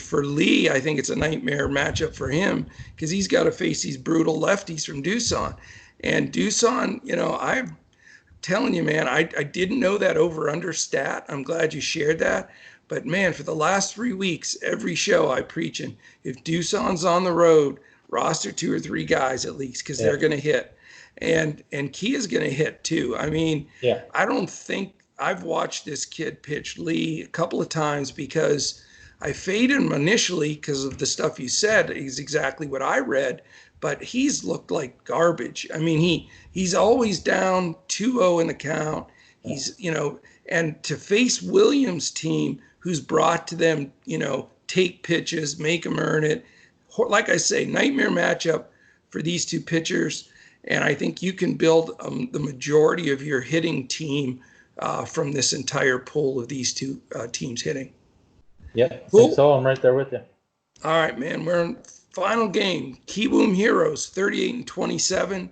[SPEAKER 1] for Lee, I think it's a nightmare matchup for him because he's got to face these brutal lefties from Doosan. And Doosan, I'm telling you, man, I didn't know that over-under stat. I'm glad you shared that. But, man, for the last 3 weeks, every show I preaching, if Doosan's on the road, roster 2 or 3 guys at least because they're going to hit. And Kia's going to hit too. I mean, I don't think I've watched this kid pitch Lee a couple of times because I faded him initially because of the stuff you said. He's exactly what I read, but he's looked like garbage. I mean, he's always down 2-0 in the count. He's, and to face Williams' team, who's brought to them, take pitches, make them earn it. Like I say, nightmare matchup for these two pitchers. And I think you can build the majority of your hitting team from this entire pool of these two teams hitting.
[SPEAKER 3] Yeah,
[SPEAKER 1] Cool.
[SPEAKER 3] I think so. I'm right there with you.
[SPEAKER 1] All right, man. We're in final game. Kiwoom Heroes 38-27.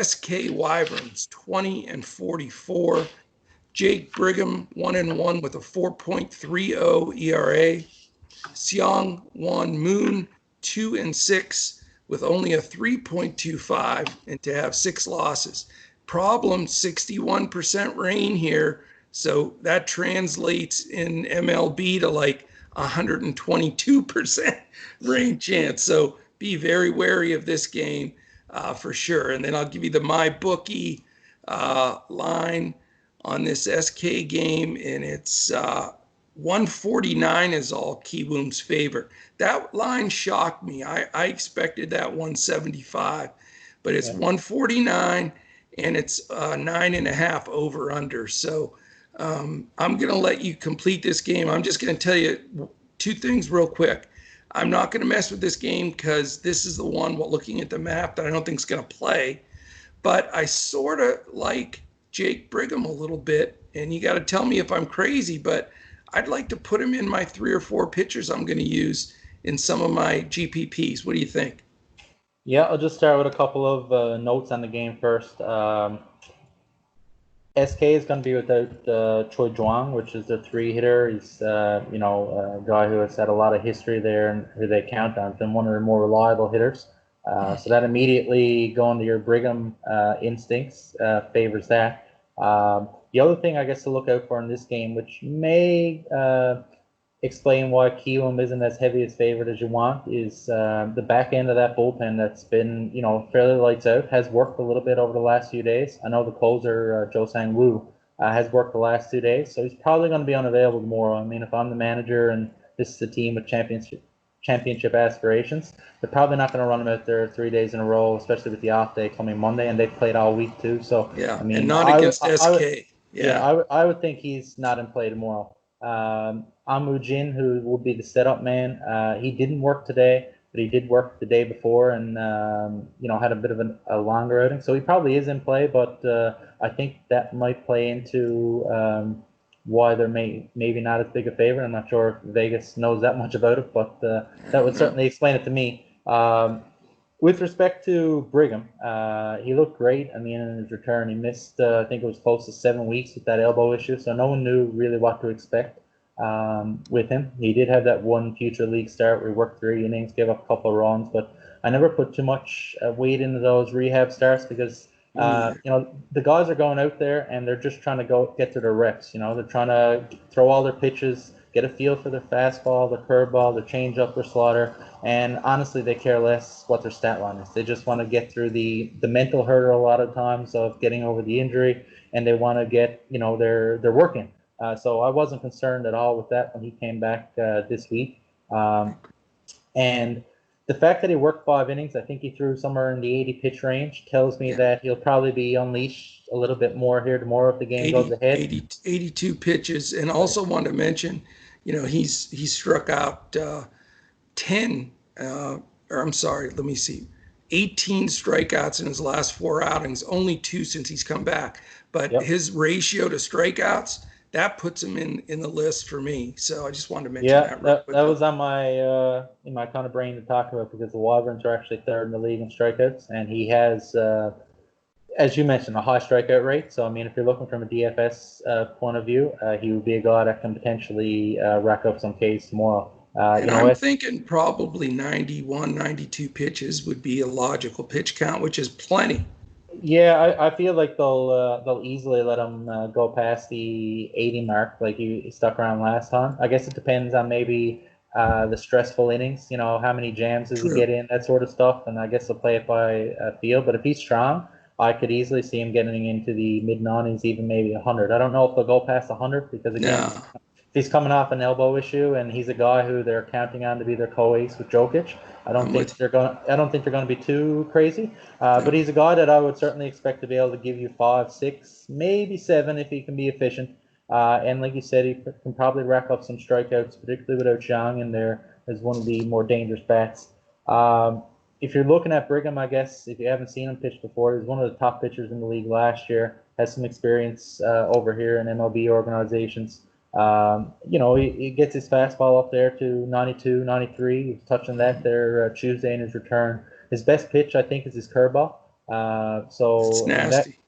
[SPEAKER 1] SK Wyverns 20-44. Jake Brigham 1-1 with a 4.30 ERA. Seong Won Moon 2-6 with only a 3.25 and to have 6 losses. Problem 61% rain here, so that translates in MLB to like 122% rain chance. So be very wary of this game for sure. And then I'll give you the MyBookie line on this SK game, and it's 149 is all Kiwoom's favorite. That line shocked me. I expected that 175, but it's 149, and it's 9.5 over under. So I'm going to let you complete this game. I'm just going to tell you 2 things real quick. I'm not going to mess with this game because this is the one, looking at the map, that I don't think is going to play. But I sort of like Jake Brigham a little bit, and you got to tell me if I'm crazy, but I'd like to put him in my 3 or 4 pitchers I'm going to use in some of my GPPs. What do you think?
[SPEAKER 3] Yeah, I'll just start with a couple of notes on the game first. SK is going to be without Choi Juang, which is their 3-hitter. He's a guy who has had a lot of history there and who they count on. Been one of their more reliable hitters. So that immediately going to your Brigham instincts favors that. The other thing I guess to look out for in this game, which may explain why Kiwoom isn't as heavy as favorite as you want, is the back end of that bullpen that's been, fairly lights out, has worked a little bit over the last few days. I know the closer, Jo Sang-woo, has worked the last 2 days, so he's probably going to be unavailable tomorrow. I mean, if I'm the manager and this is a team with championship aspirations, they're probably not going to run him out there 3 days in a row, especially with the off day coming Monday, and they've played all week too. So
[SPEAKER 1] yeah,
[SPEAKER 3] I mean,
[SPEAKER 1] and not against SK.
[SPEAKER 3] I would think he's not in play tomorrow. Amu Jin, who will be the setup man, he didn't work today, but he did work the day before and had a bit of a longer outing, so he probably is in play. But I think that might play into why they're maybe not as big a favorite. I'm not sure if Vegas knows that much about it, but that would certainly explain it to me. With respect to Brigham, he looked great. I mean, in his return, he missed, I think it was close to 7 weeks with that elbow issue, so no one knew really what to expect with him. He did have that one future league start where he worked 3 innings, gave up a couple of runs, but I never put too much weight into those rehab starts because the guys are going out there and they're just trying to get to their reps. They're trying to throw all their pitches, get a feel for their fastball, their curveball, their changeup, their slider, and honestly, they care less what their stat line is. They just want to get through the mental hurdle a lot of times of getting over the injury, and they want to get their work in. So I wasn't concerned at all with that when he came back this week, and the fact that he worked 5 innings, I think he threw somewhere in the 80 pitch range, tells me that he'll probably be unleashed a little bit more here tomorrow if the game goes ahead.
[SPEAKER 1] 82 pitches, and also want to mention, he struck out 18 strikeouts in his last 4 outings, only 2 since he's come back. But his ratio to strikeouts, that puts him in the list for me. So I just wanted to mention that.
[SPEAKER 3] That was on my in my kind of brain to talk about because the Wyverns are actually 3rd in the league in strikeouts, and he has, as you mentioned, a high strikeout rate. So I mean, if you're looking from a DFS point of view, he would be a guy that can potentially rack up some Ks tomorrow.
[SPEAKER 1] I'm thinking probably 91, 92 pitches would be a logical pitch count, which is plenty.
[SPEAKER 3] Yeah, I feel like they'll easily let him go past the 80 mark, like he stuck around last time. I guess it depends on maybe the stressful innings, how many jams does he get in, that sort of stuff, and I guess they'll play it by feel. But if he's strong, I could easily see him getting into the mid-90s, even maybe 100. I don't know if they'll go past 100 because, again, he's coming off an elbow issue, and he's a guy who they're counting on to be their co-ace with Jokic. I don't think they're going to be too crazy, but he's a guy that I would certainly expect to be able to give you 5, 6, maybe 7 if he can be efficient. And like you said, he can probably rack up some strikeouts, particularly without Zhang in there as one of the more dangerous bats. If you're looking at Brigham, I guess if you haven't seen him pitch before, he's one of the top pitchers in the league last year. Has some experience over here in MLB organizations. He gets his fastball up there to 92, 93. He was touching that there Tuesday in his return. His best pitch, I think, is his curveball.
[SPEAKER 1] It's nasty.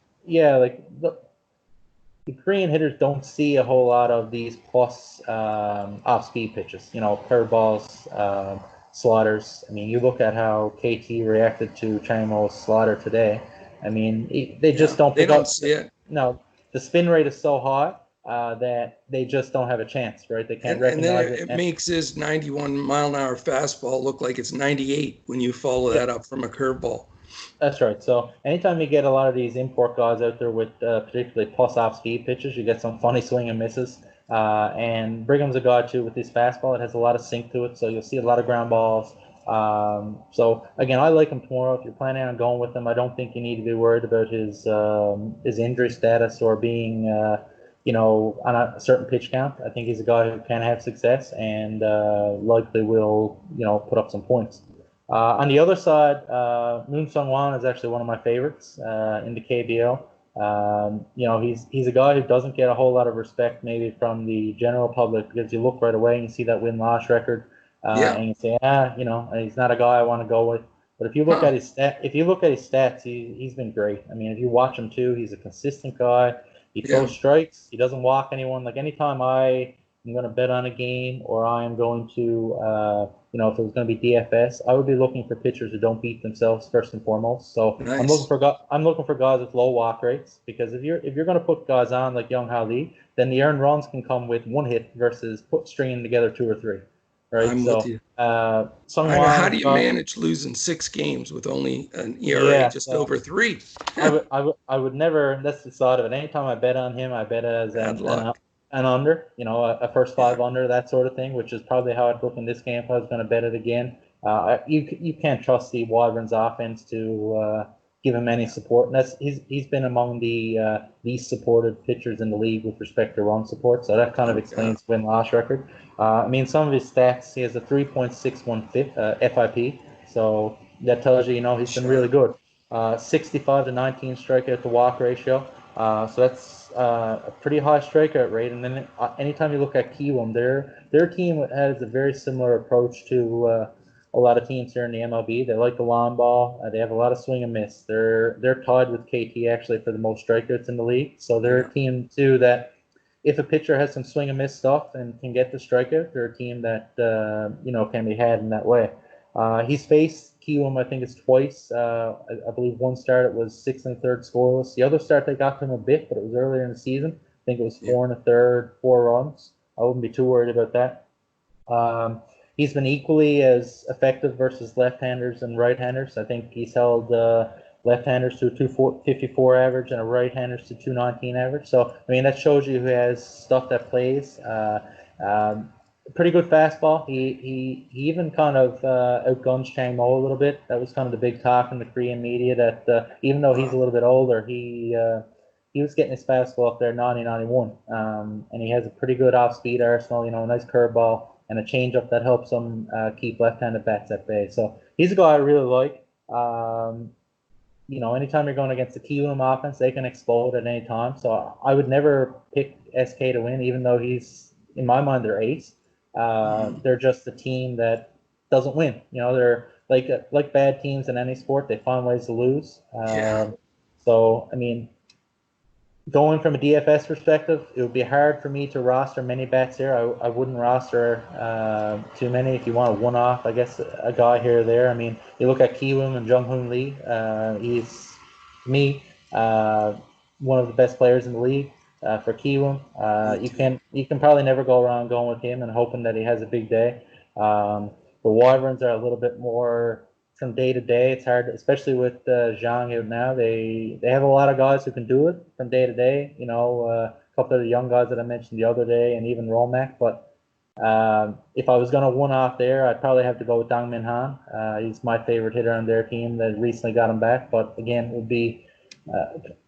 [SPEAKER 3] The Korean hitters don't see a whole lot of these plus off-speed pitches. Curveballs, sliders. I mean, you look at how KT reacted to Chang Mo's slider today. I mean, they just don't pick up. They don't see it. No, the spin rate is so high that they just don't have a chance, right? They can't recognize it.
[SPEAKER 1] It makes his 91-mile-an-hour fastball look like it's 98 when you follow that up from a curveball.
[SPEAKER 3] That's right. So anytime you get a lot of these import guys out there with particularly plus off-speed pitches, you get some funny swing and misses. And Brigham's a guy, too, with his fastball. It has a lot of sink to it, so you'll see a lot of ground balls. So, again, I like him tomorrow. If you're planning on going with him, I don't think you need to be worried about his injury status or being on a certain pitch count. I think he's a guy who can have success and likely will, put up some points. On the other side, Moon Sung Wan is actually one of my favorites in the KBO. He's a guy who doesn't get a whole lot of respect maybe from the general public because you look right away and you see that win-loss record and you say, he's not a guy I want to go with. But if you look at his stats, he's been great. I mean, if you watch him too, he's a consistent guy. He throws strikes. He doesn't walk anyone. Like anytime I am going to bet on a game or I am going to, if it was going to be DFS, I would be looking for pitchers who don't beat themselves first and foremost. So nice. I'm looking for guys with low walk rates because if you're going to put guys on like Young Ha Lee, then the earned runs can come with 1 hit versus stringing together 2 or 3. Right?
[SPEAKER 1] I'm with you. How do you manage losing 6 games with only an ERA over 3?
[SPEAKER 3] I would never. That's the thought of it. Anytime I bet on him, I bet as an under, a first 5 under, that sort of thing, which is probably how I'd look in this game if I was going to bet it again. You can't trust the Wyverns offense to give him any support. And he's been among the least supported pitchers in the league with respect to run support. So that kind of explains win-loss record. Some of his stats, he has a 3.61 FIP. So that tells you, he's been really good. 65 to 19 strikeout to walk ratio. So a pretty high strikeout rate. And then anytime you look at Kiwoom, their team has a very similar approach to a lot of teams here in the MLB. They like the long ball. They have a lot of swing and miss. They're tied with KT actually for the most strikeouts in the league. So they're a team too that if a pitcher has some swing and miss stuff and can get the strikeout, they're a team that can be had in that way. He's faced Kiwoom, I think it's twice. I believe one start it was 6 1/3 scoreless. The other start they got to him a bit, but it was earlier in the season. I think it was 4 1/3, 4 runs. I wouldn't be too worried about that. He's been equally as effective versus left-handers and right-handers. I think he's held left-handers to a 254 average and a right-handers to 219 average. So, I mean, that shows you who has stuff that plays. Pretty good fastball. He even kind of outguns Chang Mo a little bit. That was kind of the big talk in the Korean media that even though he's a little bit older, he was getting his fastball up there 90-91. And he has a pretty good off-speed arsenal, a nice curveball and a changeup that helps him keep left-handed bats at bay. So he's a guy I really like. Anytime you're going against the Kiwoom offense, they can explode at any time. So I would never pick SK to win, even though he's, in my mind, their ace. They're just a team that doesn't win. They're like bad teams in any sport. They find ways to lose. So, I mean, going from a DFS perspective, it would be hard for me to roster many bats here. I wouldn't roster too many. If you want a one-off, I guess a guy here or there. I mean, you look at Kiwoom and Jung-Hoon Lee. He's, to me, one of the best players in the league. For Kiwoom, you can probably never go wrong going with him and hoping that he has a big day. The Wyverns are a little bit more from day to day. It's hard, especially with Zhang out now. They have a lot of guys who can do it from day to day. A couple of the young guys that I mentioned the other day, and even Romac. But if I was going to one off there, I'd probably have to go with Dong Min Han. He's my favorite hitter on their team that recently got him back. But again, it would be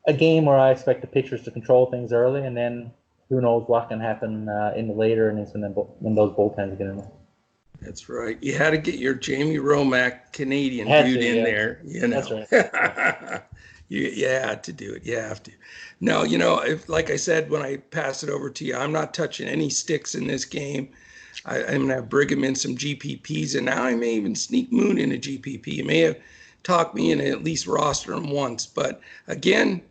[SPEAKER 3] a game where I expect the pitchers to control things early, and then who knows what can happen in the later innings when those bullpens get in there.
[SPEAKER 1] That's right. You had to get your Jamie Romac Canadian dude in there.
[SPEAKER 3] That's right.
[SPEAKER 1] You had to do it. You have to. No, if, like I said, when I pass it over to you, I'm not touching any sticks in this game. I'm going to have Brigham in some GPPs, and now I may even sneak Moon in a GPP. You may have talked me into at least roster him once. But again,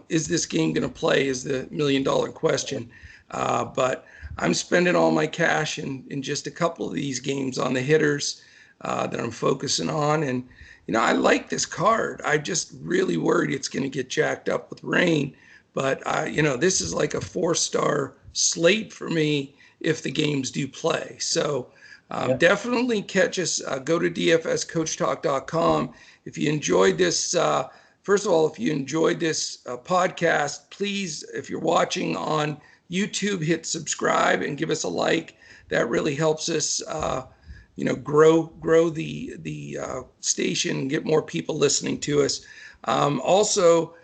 [SPEAKER 1] is this game going to play is the $1 million question. But I'm spending all my cash in just a couple of these games on the hitters that I'm focusing on. And, I like this card. I'm just really worried it's going to get jacked up with rain. But, this is like a 4-star slate for me if the games do play. So definitely catch us. Go to dfscoachtalk.com. If you enjoyed this, first of all, if you enjoyed this podcast, please, if you're watching on YouTube, hit subscribe and give us a like. That really helps us, grow the station, get more people listening to us. Also,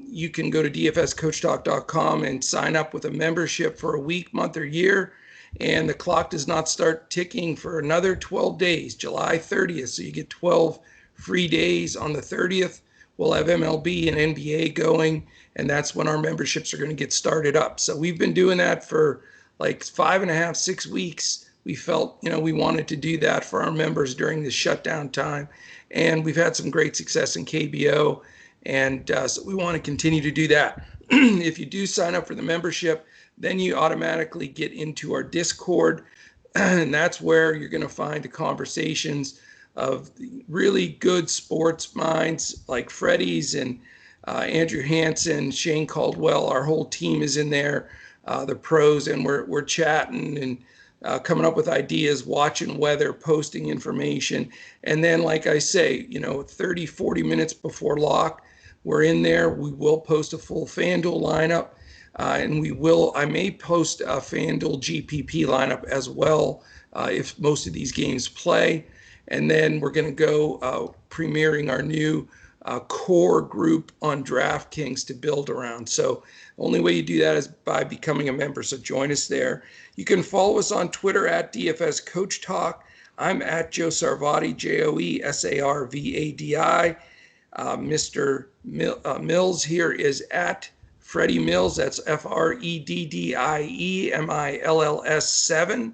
[SPEAKER 1] you can go to dfscoachtalk.com and sign up with a membership for a week, month, or year. And the clock does not start ticking for another 12 days, July 30th. So you get 12 free days on the 30th. We'll have MLB and NBA going, and that's when our memberships are going to get started up. So we've been doing that for like 5.5, 6 weeks. We felt, we wanted to do that for our members during this shutdown time. And we've had some great success in KBO. And so we want to continue to do that. If you do sign up for the membership, then you automatically get into our Discord. And that's where you're going to find the conversations of really good sports minds like Freddy's and Andrew Hansen, Shane Caldwell. Our whole team is in there, the pros, and we're chatting and coming up with ideas, watching weather, posting information. And then, like I say, 30, 40 minutes before lock, we're in there. We will post a full FanDuel lineup, and I may post a FanDuel GPP lineup as well if most of these games play. And then we're going to go premiering our new core group on DraftKings to build around. So the only way you do that is by becoming a member. So join us there. You can follow us on Twitter at DFS Coach Talk. I'm at Joe Sarvadi, JoeSarvadi. Mr. Mills here is at Freddie Mills, that's FreddieMills7.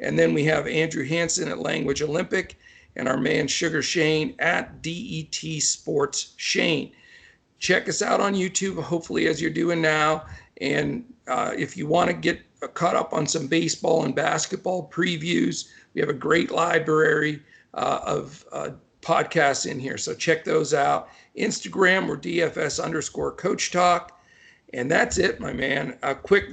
[SPEAKER 1] And then we have Andrew Hansen at Language Olympic, and our man Sugar Shane at DET Sports Shane. Check us out on YouTube, hopefully as you're doing now. And if you want to get caught up on some baseball and basketball previews, we have a great library of podcasts in here. So check those out. Instagram, we're DFS_Coach Talk. And that's it, my man. A quick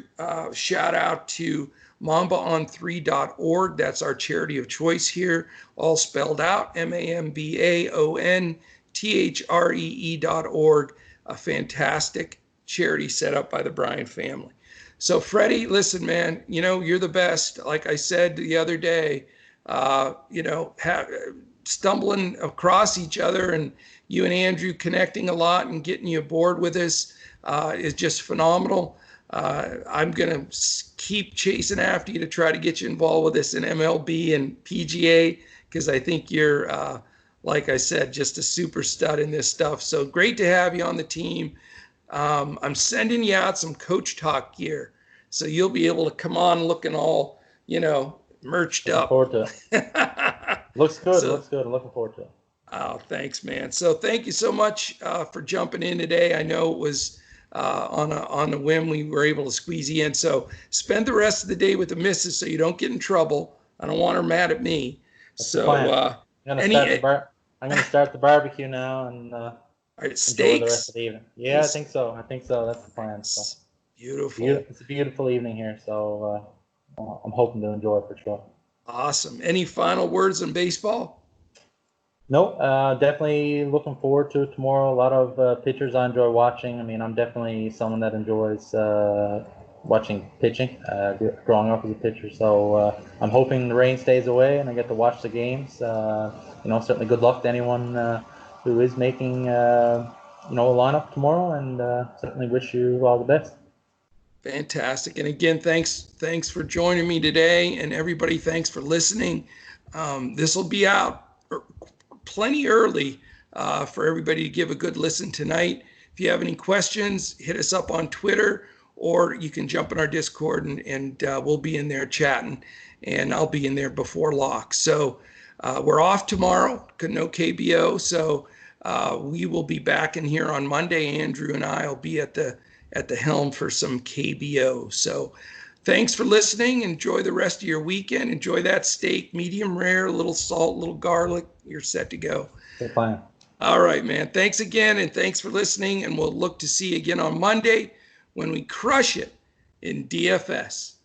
[SPEAKER 1] shout out to mambaon3.org. That's our charity of choice here, all spelled out, MAMBAONTHREE.org. A fantastic charity set up by the Bryan family. So Freddie, listen, man, you're the best. Like I said the other day, stumbling across each other and you and Andrew connecting a lot and getting you aboard with us is just phenomenal. I'm going to keep chasing after you to try to get you involved with us in MLB and PGA, because I think you're, like I said, just a super stud in this stuff. So great to have you on the team. I'm sending you out some Coach Talk gear, so you'll be able to come on looking all, merched up.
[SPEAKER 3] Looking forward to it. Looks good. Looks good. I'm looking forward to it.
[SPEAKER 1] Oh, thanks, man. So thank you so much for jumping in today. I know it was on a whim we were able to squeeze you in. So spend the rest of the day with the missus so you don't get in trouble. I don't want her mad at me.
[SPEAKER 3] That's
[SPEAKER 1] so
[SPEAKER 3] I'm gonna start the barbecue now and enjoy the rest of the evening. Yeah, I think so. That's the plan. So.
[SPEAKER 1] Beautiful.
[SPEAKER 3] It's a beautiful evening here, so I'm hoping to enjoy it for sure.
[SPEAKER 1] Awesome. Any final words on baseball?
[SPEAKER 3] No, definitely looking forward to it tomorrow. A lot of pitchers I enjoy watching. I mean, I'm definitely someone that enjoys watching pitching, growing up as a pitcher. So I'm hoping the rain stays away and I get to watch the games. Certainly good luck to anyone who is making a lineup tomorrow, and certainly wish you all the best.
[SPEAKER 1] Fantastic. And again, thanks for joining me today, and everybody, thanks for listening. This will be out plenty early for everybody to give a good listen tonight. If you have any questions, hit us up on Twitter, or you can jump in our Discord and we'll be in there chatting, and I'll be in there before lock. So we're off tomorrow, no KBO. So we will be back in here on Monday. Andrew and I will be at the helm for some KBO. So thanks for listening. Enjoy the rest of your weekend. Enjoy that steak, medium rare, a little salt, a little garlic. You're set to go.
[SPEAKER 3] Okay, fine.
[SPEAKER 1] All right, man. Thanks again, and thanks for listening. And we'll look to see you again on Monday when we crush it in DFS.